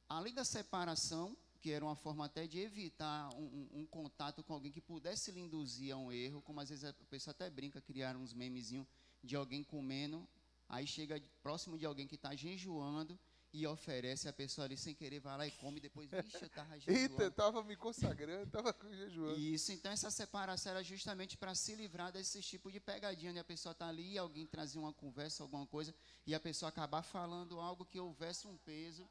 além da separação, que era uma forma até de evitar um contato com alguém que pudesse lhe induzir a um erro, como às vezes a pessoa até brinca, criar uns memezinhos, de alguém comendo, aí chega próximo de alguém que está jejuando e oferece, a pessoa ali sem querer vai lá e come, e depois, vixe, eu estava Eita, eu jejuando. estava me consagrando, estava jejuando. Isso, então essa separação era justamente para se livrar desse tipo de pegadinha, né? A pessoa está ali, alguém trazia uma conversa, alguma coisa, e a pessoa acabar falando algo que houvesse um peso,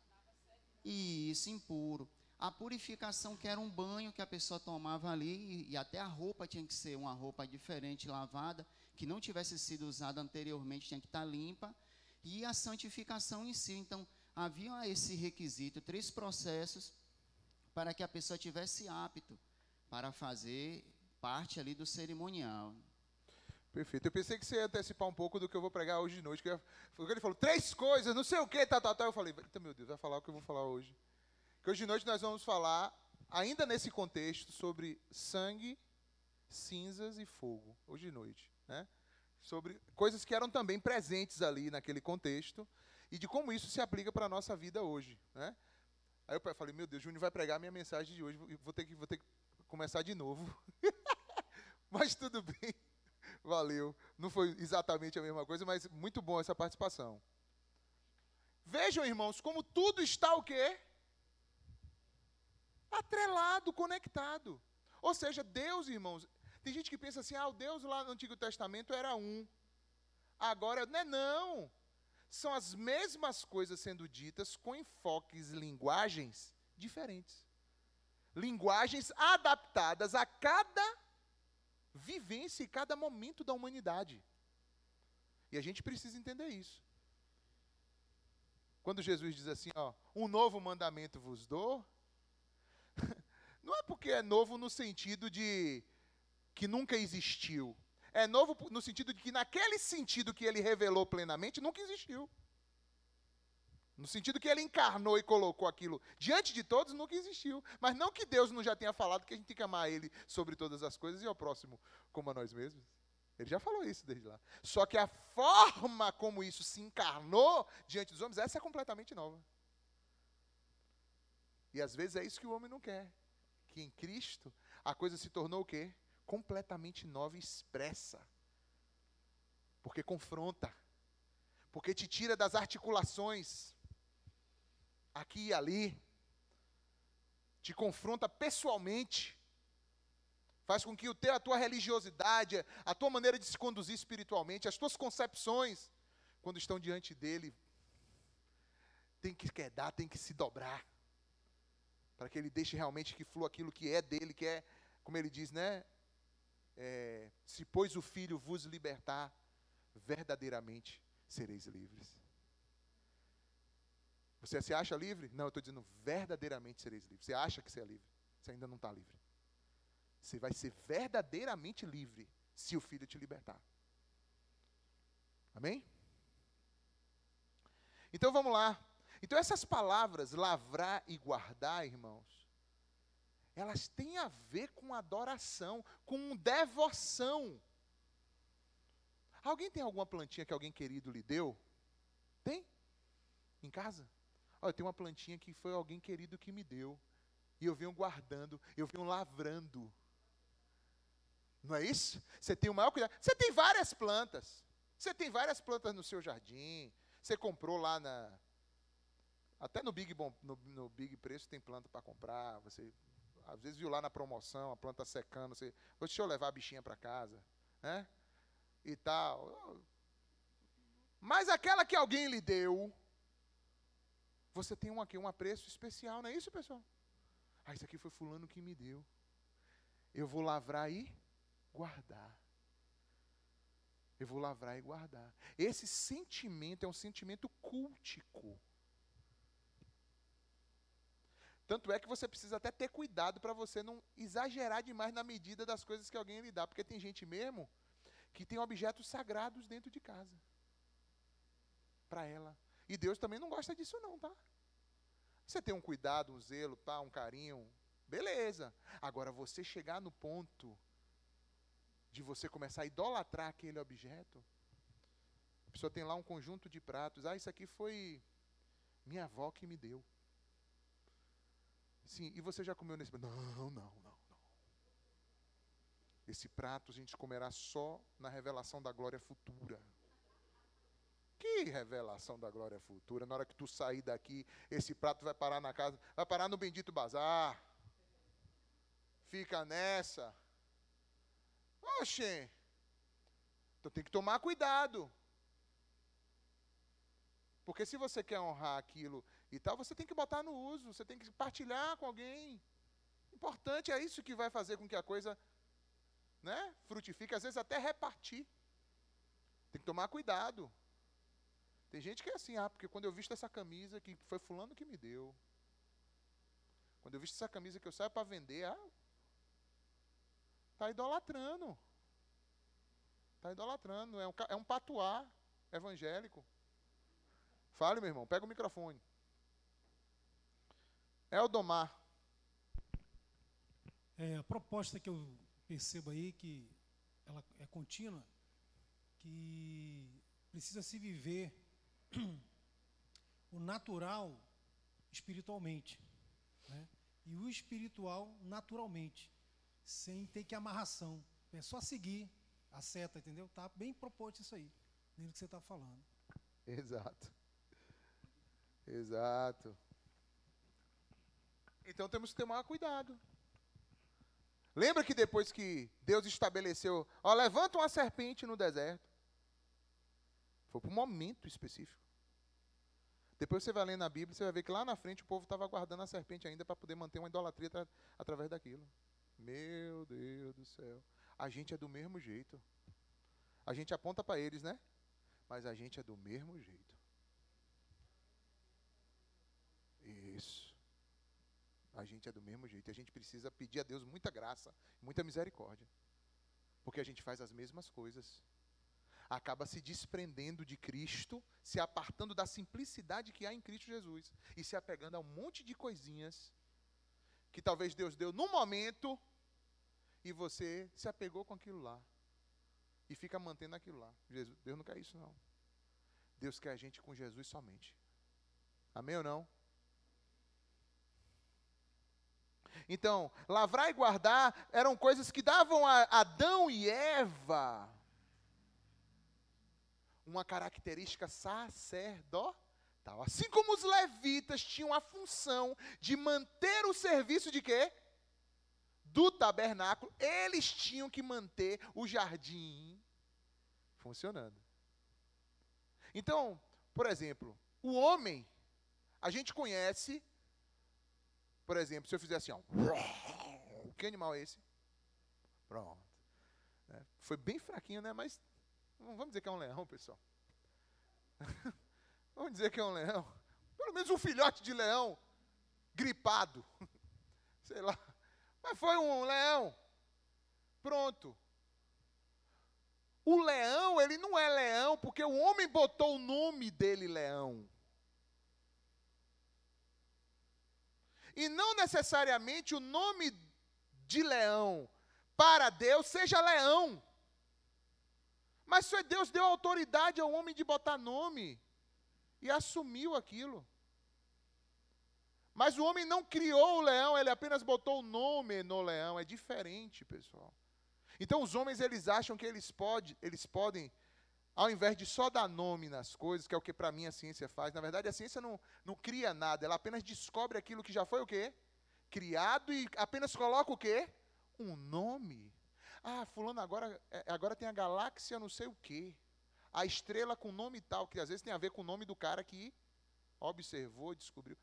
e isso, impuro. A purificação, que era um banho que a pessoa tomava ali, e até a roupa tinha que ser uma roupa diferente, lavada, que não tivesse sido usada anteriormente, tinha que estar limpa, e a santificação em si. Então, havia esse requisito, 3 processos, para que a pessoa tivesse apto para fazer parte ali do cerimonial. Perfeito. Eu pensei que você ia antecipar um pouco do que eu vou pregar hoje de noite. Porque ele falou 3 coisas, não sei o que, tal. Eu falei, eita, meu Deus, vai falar o que eu vou falar hoje. Que hoje de noite nós vamos falar, ainda nesse contexto, sobre sangue, cinzas e fogo. Hoje de noite, né? Sobre coisas que eram também presentes ali naquele contexto e de como isso se aplica para a nossa vida hoje, né? Aí eu falei, meu Deus, Júnior vai pregar a minha mensagem de hoje, vou ter que começar de novo. Mas tudo bem, valeu. Não foi exatamente a mesma coisa, mas muito bom essa participação. Vejam, irmãos, como tudo está o quê? Atrelado, conectado. Ou seja, Deus, irmãos, tem gente que pensa assim, o Deus lá no Antigo Testamento era um. Agora, não. São as mesmas coisas sendo ditas com enfoques, linguagens diferentes. Linguagens adaptadas a cada vivência e cada momento da humanidade. E a gente precisa entender isso. Quando Jesus diz assim, um novo mandamento vos dou, não é porque é novo no sentido de que nunca existiu. É novo no sentido de que naquele sentido que ele revelou plenamente, nunca existiu. No sentido que ele encarnou e colocou aquilo diante de todos, nunca existiu. Mas não que Deus não já tenha falado que a gente tem que amar ele sobre todas as coisas e ao próximo como a nós mesmos. Ele já falou isso desde lá. Só que a forma como isso se encarnou diante dos homens, essa é completamente nova. E às vezes é isso que o homem não quer. Que em Cristo a coisa se tornou o quê? Completamente nova e expressa. Porque confronta. Porque te tira das articulações. Aqui e ali. Te confronta pessoalmente. Faz com que a tua religiosidade, a tua maneira de se conduzir espiritualmente, as tuas concepções, quando estão diante dele, tem que quedar, tem que se dobrar. Para que ele deixe realmente que flua aquilo que é dele, que é, como ele diz, né? Se pois o Filho vos libertar, verdadeiramente sereis livres. Você se acha livre? Não, eu estou dizendo verdadeiramente sereis livres. Você acha que você é livre? Você ainda não está livre. Você vai ser verdadeiramente livre se o Filho te libertar. Amém? Então vamos lá. Então essas palavras, lavrar e guardar, irmãos, elas têm a ver com adoração, com devoção. Alguém tem alguma plantinha que alguém querido lhe deu? Tem? Em casa? Olha, tem uma plantinha que foi alguém querido que me deu. E eu venho guardando, eu venho lavrando. Não é isso? Você tem o maior cuidado. Você tem várias plantas. Você tem várias plantas no seu jardim. Você comprou lá até no Big Bom, no Big Preço tem planta para comprar. Você às vezes viu lá na promoção, a planta secando. Deixa eu levar a bichinha para casa. Né? E tal. Mas aquela que alguém lhe deu, você tem um apreço especial, não é isso, pessoal? Isso aqui foi fulano que me deu. Eu vou lavrar e guardar. Eu vou lavrar e guardar. Esse sentimento é um sentimento cultico. Tanto é que você precisa até ter cuidado para você não exagerar demais na medida das coisas que alguém lhe dá. Porque tem gente mesmo que tem objetos sagrados dentro de casa. Para ela. E Deus também não gosta disso não, tá? Você tem um cuidado, um zelo, tá? Um carinho, beleza. Agora, você chegar no ponto de você começar a idolatrar aquele objeto, a pessoa tem lá um conjunto de pratos. Isso aqui foi minha avó que me deu. Sim, e você já comeu nesse prato? Não. Esse prato a gente comerá só na revelação da glória futura. Que revelação da glória futura. Na hora que tu sair daqui, esse prato vai parar na casa, vai parar no bendito bazar. Fica nessa. Oxê. Então tem que tomar cuidado. Porque se você quer honrar aquilo e tal, você tem que botar no uso, você tem que partilhar com alguém. Importante, é isso que vai fazer com que a coisa, né, frutifique, às vezes até repartir. Tem que tomar cuidado. Tem gente que é assim, porque quando eu visto essa camisa, que foi fulano que me deu. Quando eu visto essa camisa que eu saio para vender, está idolatrando. Está idolatrando, é um patuá evangélico. Fale, meu irmão, pega o microfone. Eldomar. A proposta que eu percebo aí, que ela é contínua, que precisa se viver o natural espiritualmente, né? E o espiritual naturalmente, sem ter que amarração. É só seguir a seta, entendeu? Tá bem proposto isso aí, dentro do que você está falando. Exato. Exato. Então temos que tomar cuidado. Lembra que depois que Deus estabeleceu, levanta uma serpente no deserto. Foi para um momento específico. Depois você vai ler na Bíblia, você vai ver que lá na frente o povo estava guardando a serpente ainda para poder manter uma idolatria através daquilo. Meu Deus do céu. A gente é do mesmo jeito. A gente aponta para eles, né? Mas a gente é do mesmo jeito. Isso. A gente é do mesmo jeito. E a gente precisa pedir a Deus muita graça, muita misericórdia. Porque a gente faz as mesmas coisas. Acaba se desprendendo de Cristo, se apartando da simplicidade que há em Cristo Jesus. E se apegando a um monte de coisinhas que talvez Deus deu num momento e você se apegou com aquilo lá. E fica mantendo aquilo lá. Deus não quer isso, não. Deus quer a gente com Jesus somente. Amém ou não? Então, lavrar e guardar eram coisas que davam a Adão e Eva uma característica sacerdotal. Assim como os levitas tinham a função de manter o serviço de quê? Do tabernáculo, eles tinham que manter o jardim funcionando. Então, por exemplo, o homem, a gente conhece, por exemplo, se eu fizer assim, que animal é esse? Pronto. Foi bem fraquinho, né? Mas vamos dizer que é um leão, pessoal. Vamos dizer que é um leão. Pelo menos um filhote de leão gripado. Sei lá. Mas foi um leão. Pronto. O leão, ele não é leão porque o homem botou o nome dele leão. E não necessariamente o nome de leão para Deus seja leão. Mas foi Deus deu autoridade ao homem de botar nome e assumiu aquilo. Mas o homem não criou o leão, ele apenas botou o nome no leão. É diferente, pessoal. Então os homens, eles acham que eles podem, ao invés de só dar nome nas coisas, que é o que para mim a ciência faz, na verdade a ciência não cria nada, ela apenas descobre aquilo que já foi o quê? Criado e apenas coloca o quê? Um nome. Fulano agora tem a galáxia não sei o quê. A estrela com nome tal, que às vezes tem a ver com o nome do cara que observou, descobriu.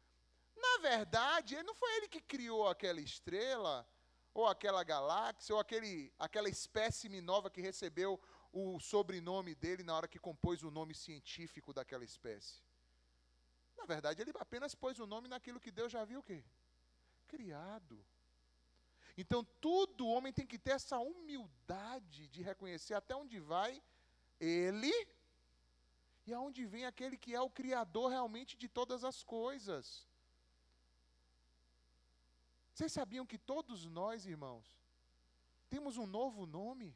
Na verdade, não foi ele que criou aquela estrela, ou aquela galáxia, ou aquela espécime nova que recebeu o sobrenome dele na hora que compôs o nome científico daquela espécie. Na verdade, ele apenas pôs o nome naquilo que Deus já viu o quê? Criado. Então, todo homem tem que ter essa humildade de reconhecer até onde vai ele e aonde vem aquele que é o Criador realmente de todas as coisas. Vocês sabiam que todos nós, irmãos, temos um novo nome?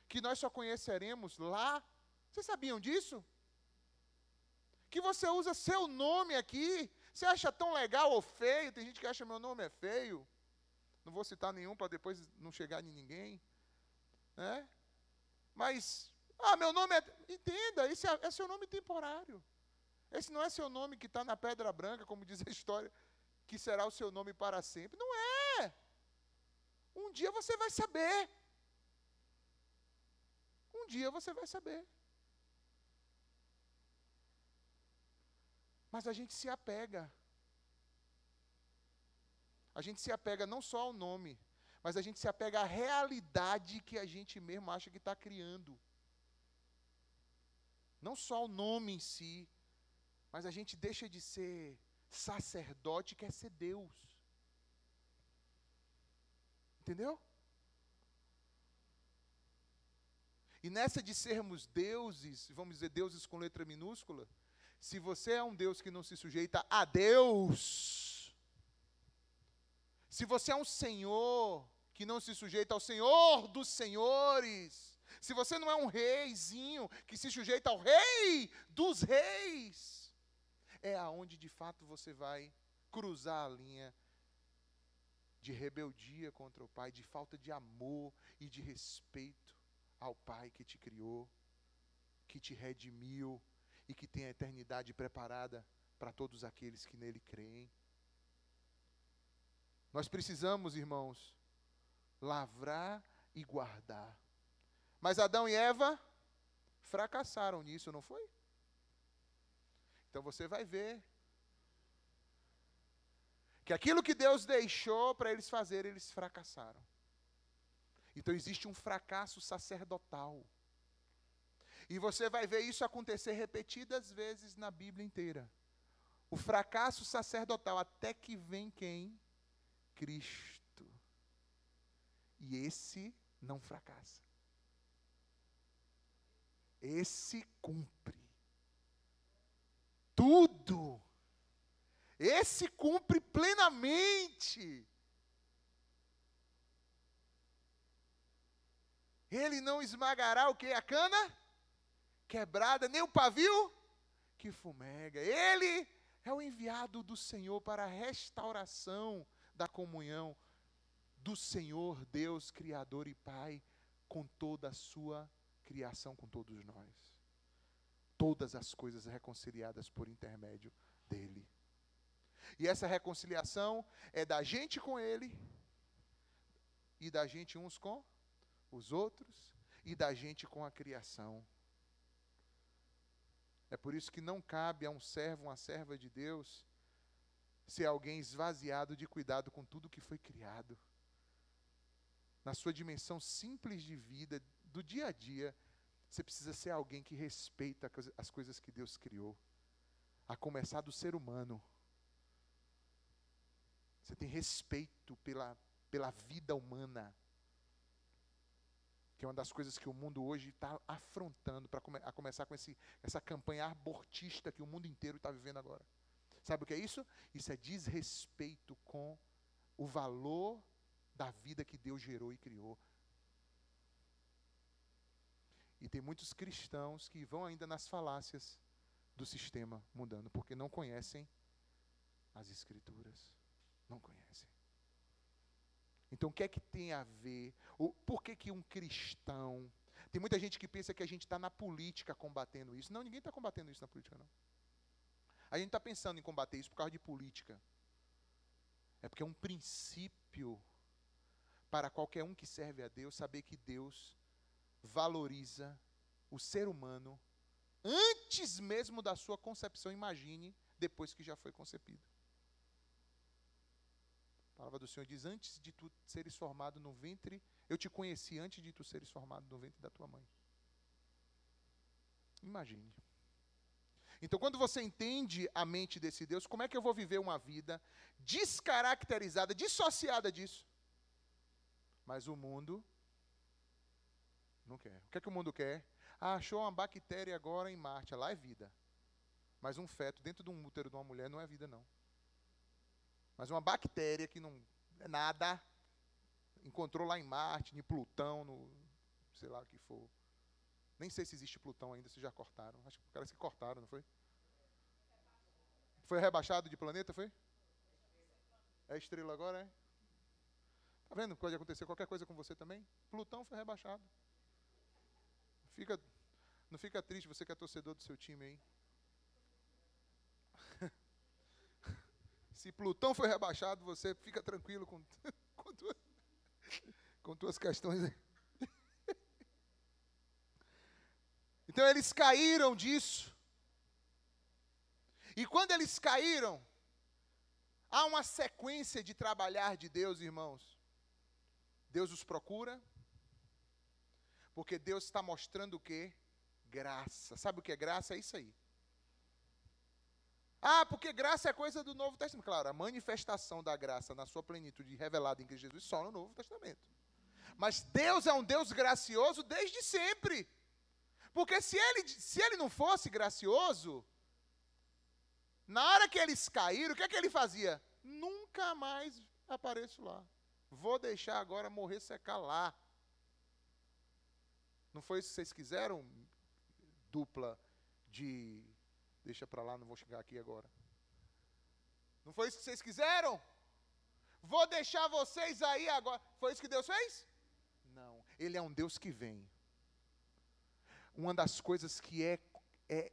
Que nós só conheceremos lá? Vocês sabiam disso? Que você usa seu nome aqui. Você acha tão legal ou feio? Tem gente que acha meu nome é feio. Não vou citar nenhum para depois não chegar em ninguém. Né? Mas Ah, meu nome é... Entenda, esse é seu nome temporário. Esse não é seu nome que está na pedra branca, como diz a história, que será o seu nome para sempre. Não é. Um dia você vai saber. Um dia você vai saber. Mas a gente se apega. A gente se apega não só ao nome, mas a gente se apega à realidade que a gente mesmo acha que está criando. Não só ao nome em si, mas a gente deixa de ser sacerdote e quer ser Deus. Entendeu? E nessa de sermos deuses, vamos dizer deuses com letra minúscula, se você é um Deus que não se sujeita a Deus, se você é um Senhor que não se sujeita ao Senhor dos senhores, se você não é um reizinho que se sujeita ao Rei dos reis, é aonde de fato você vai cruzar a linha de rebeldia contra o Pai, de falta de amor e de respeito ao Pai que te criou, que te redimiu e que tem a eternidade preparada para todos aqueles que nele creem. Nós precisamos, irmãos, lavrar e guardar. Mas Adão e Eva fracassaram nisso, não foi? Então você vai ver que aquilo que Deus deixou para eles fazerem, eles fracassaram. Então existe um fracasso sacerdotal. E você vai ver isso acontecer repetidas vezes na Bíblia inteira. O fracasso sacerdotal, até que vem quem? Cristo. E esse não fracassa. Esse cumpre tudo. Esse cumpre plenamente. Ele não esmagará o que? A cana quebrada, nem o pavio que fumega. Ele é o enviado do Senhor para a restauração da comunhão do Senhor, Deus, Criador e Pai, com toda a sua criação, com todos nós. Todas as coisas reconciliadas por intermédio dele. E essa reconciliação é da gente com ele, e da gente uns com os outros, e da gente com a criação. É por isso que não cabe a um servo, uma serva de Deus, ser alguém esvaziado de cuidado com tudo que foi criado. Na sua dimensão simples de vida, do dia a dia, você precisa ser alguém que respeita as coisas que Deus criou. A começar do ser humano. Você tem respeito pela vida humana. Que é uma das coisas que o mundo hoje está afrontando, para começar com essa campanha abortista que o mundo inteiro está vivendo agora. Sabe o que é isso? Isso é desrespeito com o valor da vida que Deus gerou e criou. E tem muitos cristãos que vão ainda nas falácias do sistema mundano, porque não conhecem as Escrituras. Não conhecem. Então, o que é que tem a ver? Por que um cristão... Tem muita gente que pensa que a gente está na política combatendo isso. Não, ninguém está combatendo isso na política, não. A gente está pensando em combater isso por causa de política. É porque é um princípio para qualquer um que serve a Deus, saber que Deus valoriza o ser humano antes mesmo da sua concepção. Imagine depois que já foi concebido. A palavra do Senhor diz: antes de tu seres formado no ventre, eu te conheci antes de tu seres formado no ventre da tua mãe. Imagine. Então, quando você entende a mente desse Deus, como é que eu vou viver uma vida descaracterizada, dissociada disso? Mas o mundo não quer. O que é que o mundo quer? Ah, achou uma bactéria agora em Marte. Lá é vida. Mas um feto dentro de um útero de uma mulher não é vida, não. Mas uma bactéria que não é nada, encontrou lá em Marte, em Plutão, no sei lá o que for. Nem sei se existe Plutão ainda, se já cortaram. Acho que parece que cortaram, não foi? Foi rebaixado de planeta, foi? É estrela agora, é? Tá vendo? Pode acontecer qualquer coisa com você também. Plutão foi rebaixado. Não fica triste, você que é torcedor do seu time aí. Se Plutão foi rebaixado, você fica tranquilo com tuas questões aí. Então eles caíram disso. E quando eles caíram, há uma sequência de trabalhar de Deus, irmãos. Deus os procura, porque Deus está mostrando o quê? Graça. Sabe o que é graça? É isso aí. Ah, porque graça é coisa do Novo Testamento. Claro, a manifestação da graça na sua plenitude revelada em Cristo Jesus só no Novo Testamento. Mas Deus é um Deus gracioso desde sempre. Porque se ele não fosse gracioso, na hora que eles caíram, o que é que ele fazia? Nunca mais apareço lá. Vou deixar agora morrer, secar lá. Não foi isso que vocês quiseram? Dupla de... Deixa para lá, não vou chegar aqui agora. Não foi isso que vocês quiseram? Vou deixar vocês aí agora. Foi isso que Deus fez? Não. Ele é um Deus que vem. Uma das coisas que é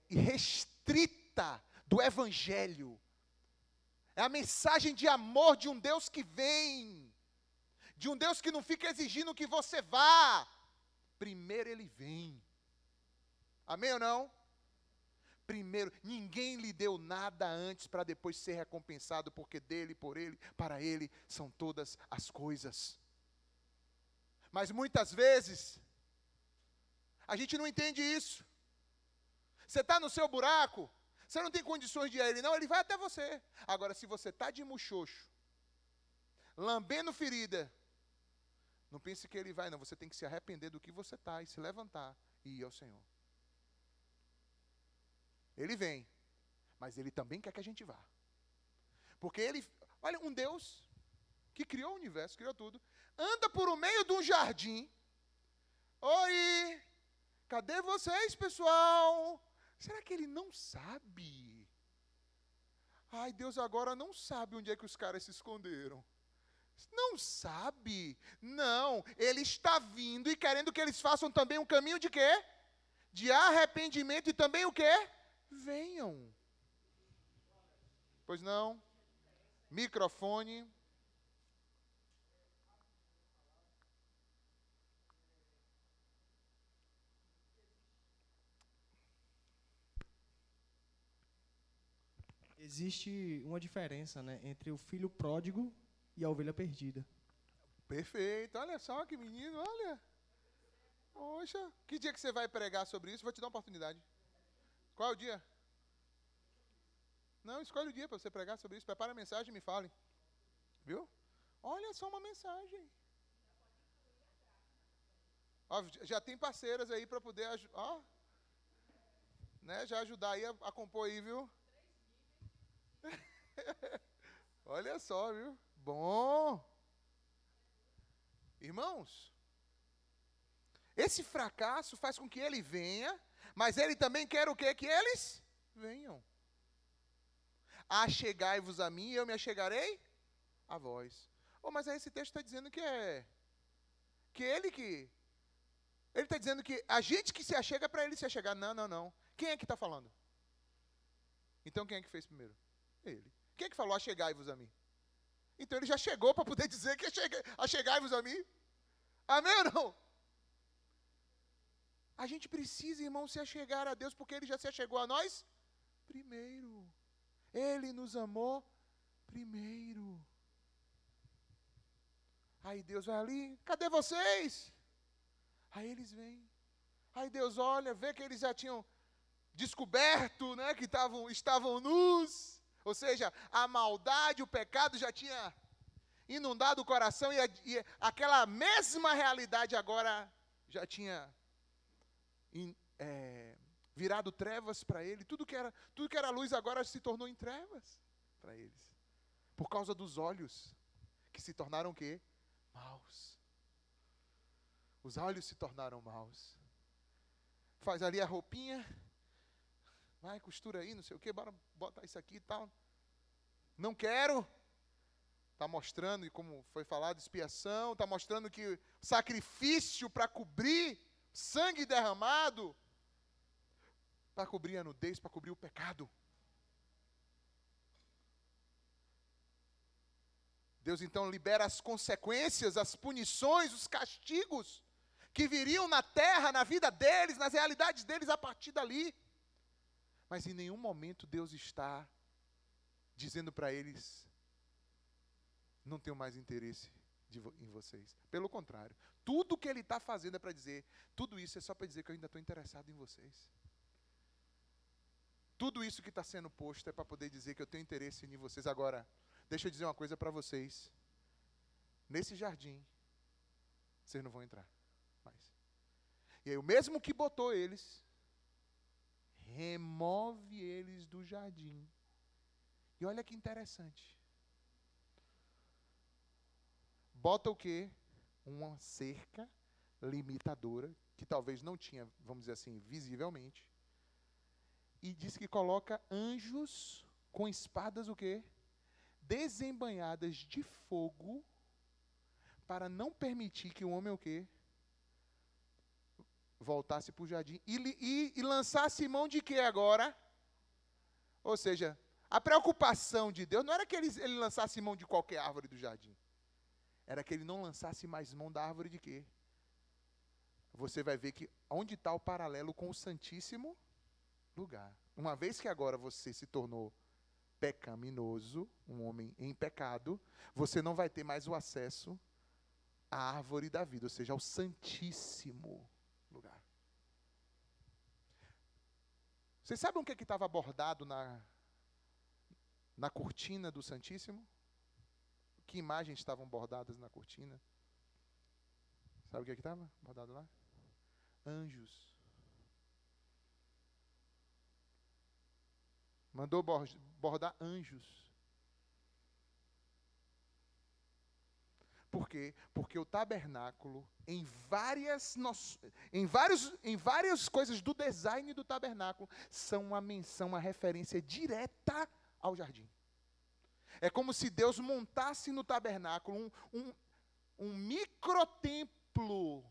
restrita do Evangelho é a mensagem de amor de um Deus que vem. De um Deus que não fica exigindo que você vá. Primeiro Ele vem. Amém ou não? Primeiro, ninguém lhe deu nada antes para depois ser recompensado, porque dele, por ele, para ele são todas as coisas. Mas muitas vezes, a gente não entende isso. Você está no seu buraco, você não tem condições de ir a ele, não, ele vai até você. Agora, se você está de muxoxo, lambendo ferida, não pense que ele vai, não. Você tem que se arrepender do que você está e se levantar e ir ao Senhor. Ele vem, mas ele também quer que a gente vá. Porque ele, olha, um Deus que criou o universo, criou tudo, anda por o meio de um jardim. Oi, cadê vocês, pessoal? Será que ele não sabe? Ai, Deus agora não sabe onde é que os caras se esconderam. Não sabe? Não, ele está vindo e querendo que eles façam também um caminho de quê? De arrependimento e também o quê? Venham. Pois não? Microfone. Existe uma diferença, né, entre o filho pródigo e a ovelha perdida. Perfeito. Olha só que menino, olha. Poxa, que dia que você vai pregar sobre isso? Vou te dar uma oportunidade. Qual é o dia? Não, escolhe o dia para você pregar sobre isso. Prepara a mensagem e me fale. Viu? Olha só uma mensagem. Ó, já tem parceiras aí para poder né, já ajudar aí a compor aí, viu? Olha só, viu? Bom. Irmãos, esse fracasso faz com que ele venha, mas ele também quer o quê? Que eles venham. Achegai-vos a mim e eu me achegarei a vós. Oh, mas aí esse texto está dizendo que ele está dizendo que a gente que se achega para ele se achegar. Não, não, não. Quem é que está falando? Então quem é que fez primeiro? Ele. Quem é que falou achegai-vos a mim? Então ele já chegou para poder dizer que achegai-vos a mim. Amém ou não? A gente precisa, irmão, se achegar a Deus, porque Ele já se achegou a nós primeiro. Ele nos amou primeiro. Aí Deus vai ali, cadê vocês? Aí eles vêm. Aí Deus olha, vê que eles já tinham descoberto, né, que estavam nus. Ou seja, a maldade, o pecado já tinha inundado o coração e aquela mesma realidade agora já tinha virado trevas para ele. Tudo que era luz agora se tornou em trevas para eles. Por causa dos olhos, que se tornaram o quê? Maus. Os olhos se tornaram maus. Faz ali a roupinha, vai, costura aí, não sei o quê, bora botar isso aqui e tal. Não quero. Está mostrando, e como foi falado, expiação, está mostrando que sacrifício para cobrir, sangue derramado, para cobrir a nudez, para cobrir o pecado. Deus então libera as consequências, as punições, os castigos que viriam na terra, na vida deles, nas realidades deles a partir dali. Mas em nenhum momento Deus está dizendo para eles: não tenho mais interesse em vocês. Pelo contrário, tudo que Ele está fazendo é para dizer, tudo isso é só para dizer que eu ainda estou interessado em vocês. Tudo isso que está sendo posto é para poder dizer que eu tenho interesse em vocês. Agora, deixa eu dizer uma coisa para vocês. Nesse jardim, vocês não vão entrar mais. E aí o mesmo que botou eles, remove eles do jardim. E olha que interessante. Bota o quê? Uma cerca limitadora, que talvez não tinha, vamos dizer assim, visivelmente. E diz que coloca anjos com espadas o quê? Desembainhadas de fogo, para não permitir que o homem o quê? Voltasse para o jardim e lançasse mão de quê agora? Ou seja, a preocupação de Deus não era que ele lançasse mão de qualquer árvore do jardim. Era que ele não lançasse mais mão da árvore de quê? Você vai ver que onde está o paralelo com o Santíssimo Lugar. Uma vez que agora você se tornou pecaminoso, um homem em pecado, você não vai ter mais o acesso à árvore da vida, ou seja, ao Santíssimo Lugar. Vocês sabem o que estava bordado na cortina do Santíssimo? Que imagens estavam bordadas na cortina? Sabe o que estava bordado lá? Anjos. Mandou bordar anjos. Por quê? Porque o tabernáculo, em várias coisas do design do tabernáculo, são uma menção, uma referência direta ao jardim. É como se Deus montasse no tabernáculo um microtemplo.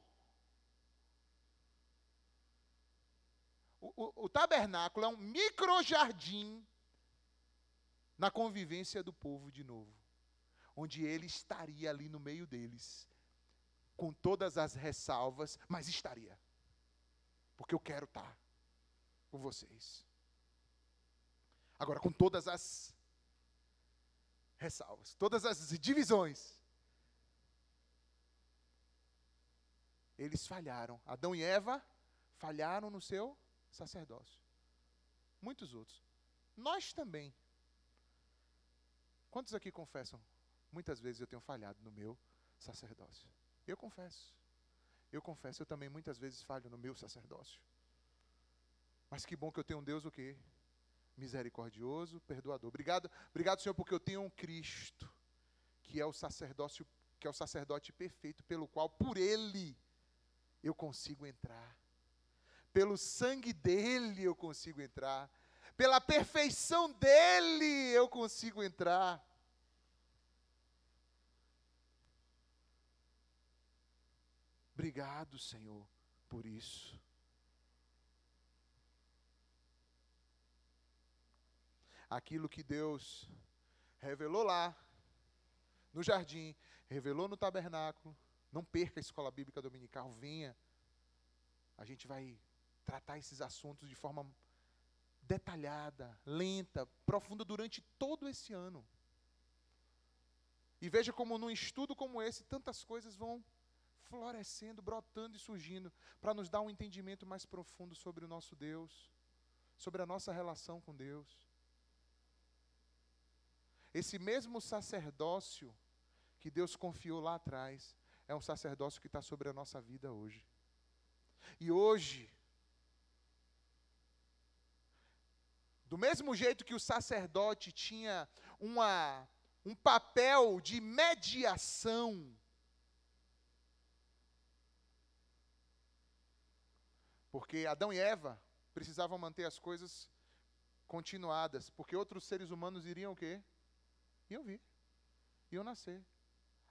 O tabernáculo é um microjardim na convivência do povo de novo, onde ele estaria ali no meio deles, com todas as ressalvas, mas estaria, porque eu quero estar com vocês. Agora, com todas as ressalvas, todas as divisões. Eles falharam. Adão e Eva falharam no seu sacerdócio. Muitos outros. Nós também. Quantos aqui confessam? Muitas vezes eu tenho falhado no meu sacerdócio. Eu confesso. Eu também muitas vezes falho no meu sacerdócio. Mas que bom que eu tenho um Deus o quê? Misericordioso, perdoador. Obrigado, Senhor, porque eu tenho um Cristo, que é o sacerdote perfeito, pelo qual, por Ele, eu consigo entrar. Pelo sangue dEle eu consigo entrar. Pela perfeição dEle eu consigo entrar. Obrigado, Senhor, por isso. Aquilo que Deus revelou lá, no jardim, revelou no tabernáculo. Não perca a escola bíblica dominical, venha. A gente vai tratar esses assuntos de forma detalhada, lenta, profunda durante todo esse ano. E veja como num estudo como esse, tantas coisas vão florescendo, brotando e surgindo, para nos dar um entendimento mais profundo sobre o nosso Deus, sobre a nossa relação com Deus. Esse mesmo sacerdócio que Deus confiou lá atrás, é um sacerdócio que está sobre a nossa vida hoje. E hoje, do mesmo jeito que o sacerdote tinha um papel de mediação, porque Adão e Eva precisavam manter as coisas continuadas, porque outros seres humanos iriam o quê? Iam vir, iam nascer.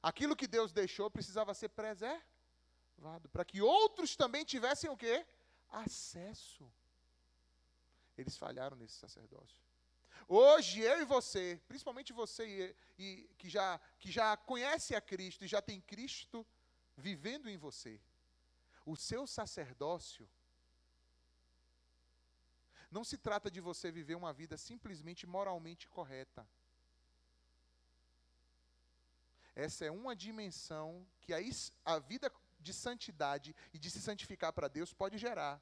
Aquilo que Deus deixou precisava ser preservado, para que outros também tivessem o quê? Acesso. eles falharam nesse sacerdócio. Hoje, eu e você, principalmente você que já conhece a Cristo e já tem Cristo vivendo em você, o seu sacerdócio não se trata de você viver uma vida simplesmente moralmente correta. Essa é uma dimensão que a vida de santidade e de se santificar para Deus pode gerar.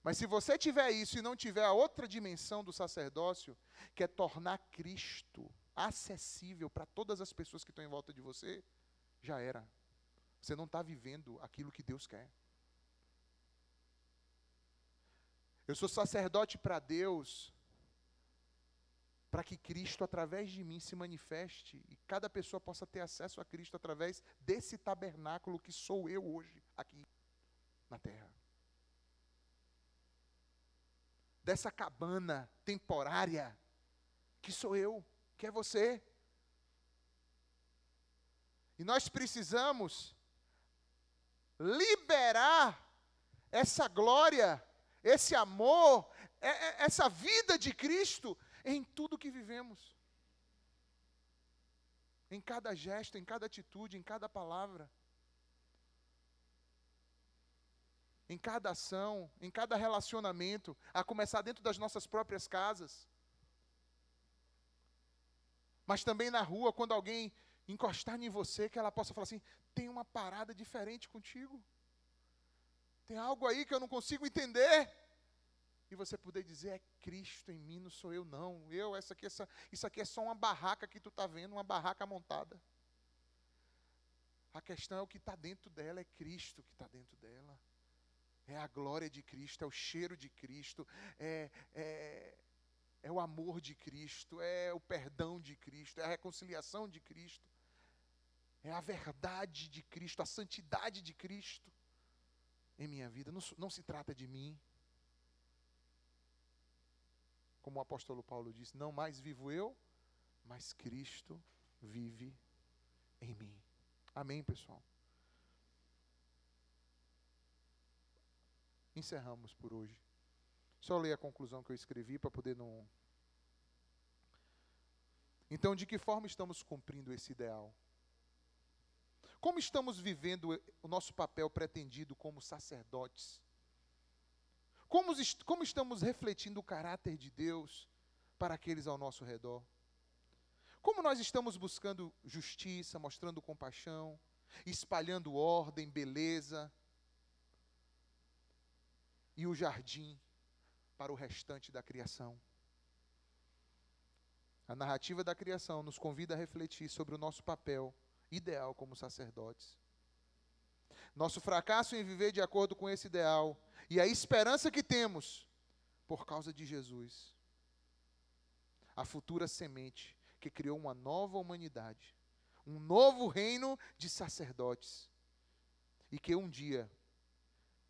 Mas se você tiver isso e não tiver a outra dimensão do sacerdócio, que é tornar Cristo acessível para todas as pessoas que estão em volta de você, já era. Você não está vivendo aquilo que Deus quer. Eu sou sacerdote para Deus, para que Cristo, através de mim, se manifeste e cada pessoa possa ter acesso a Cristo através desse tabernáculo que sou eu hoje, aqui na terra. Dessa cabana temporária, que sou eu, que é você. E nós precisamos liberar essa glória, esse amor, essa vida de Cristo em tudo que vivemos. Em cada gesto, em cada atitude, em cada palavra. Em cada ação, em cada relacionamento, a começar dentro das nossas próprias casas. Mas também na rua, quando alguém encostar em você, que ela possa falar assim, tem uma parada diferente contigo. Tem algo aí que eu não consigo entender. E você poder dizer, é Cristo em mim, não sou eu não. Isso aqui é só uma barraca que tu está vendo, uma barraca montada. A questão é o que está dentro dela, é Cristo que está dentro dela. É a glória de Cristo, é o cheiro de Cristo, é o amor de Cristo, é o perdão de Cristo, é a reconciliação de Cristo, é a verdade de Cristo, a santidade de Cristo em minha vida. Não se trata de mim. Como o apóstolo Paulo disse, não mais vivo eu, mas Cristo vive em mim. Amém, pessoal? Encerramos por hoje. Só ler a conclusão que eu escrevi para poder não... Então, de que forma estamos cumprindo esse ideal? Como estamos vivendo o nosso papel pretendido como sacerdotes? Como estamos refletindo o caráter de Deus para aqueles ao nosso redor? Como nós estamos buscando justiça, mostrando compaixão, espalhando ordem, beleza, e o jardim para o restante da criação? A narrativa da criação nos convida a refletir sobre o nosso papel ideal como sacerdotes. Nosso fracasso em viver de acordo com esse ideal e a esperança que temos por causa de Jesus. A futura semente que criou uma nova humanidade, um novo reino de sacerdotes e que um dia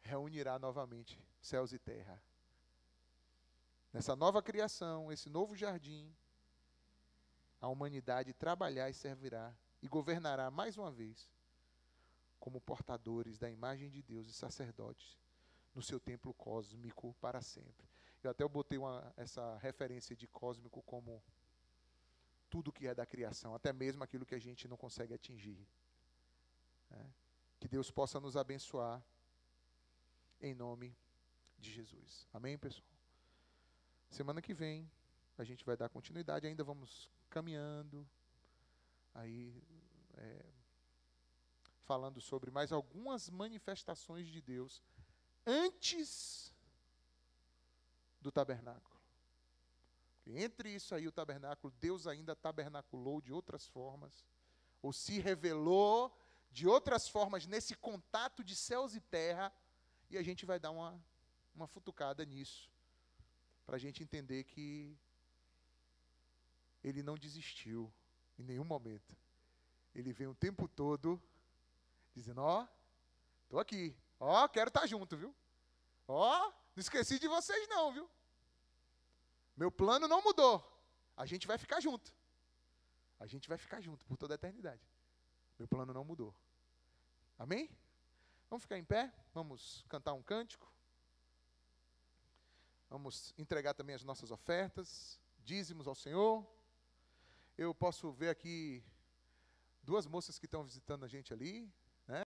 reunirá novamente céus e terra. Nessa nova criação, esse novo jardim, a humanidade trabalhará e servirá e governará mais uma vez como portadores da imagem de Deus e sacerdotes no seu templo cósmico para sempre. Eu até botei essa referência de cósmico como tudo que é da criação, até mesmo aquilo que a gente não consegue atingir. Que Deus possa nos abençoar em nome de Jesus. Amém, pessoal? Semana que vem a gente vai dar continuidade, ainda vamos caminhando, aí falando sobre mais algumas manifestações de Deus antes do tabernáculo. Entre isso aí, o tabernáculo, Deus ainda tabernaculou de outras formas, ou se revelou de outras formas nesse contato de céus e terra, e a gente vai dar uma futucada nisso, para a gente entender que Ele não desistiu em nenhum momento. Ele vem o tempo todo dizendo, estou aqui, quero estar junto, viu? Não esqueci de vocês não, viu? Meu plano não mudou. A gente vai ficar junto. A gente vai ficar junto por toda a eternidade. Meu plano não mudou. Amém? Vamos ficar em pé? Vamos cantar um cântico? Vamos entregar também as nossas ofertas, dízimos ao Senhor. Eu posso ver aqui duas moças que estão visitando a gente ali.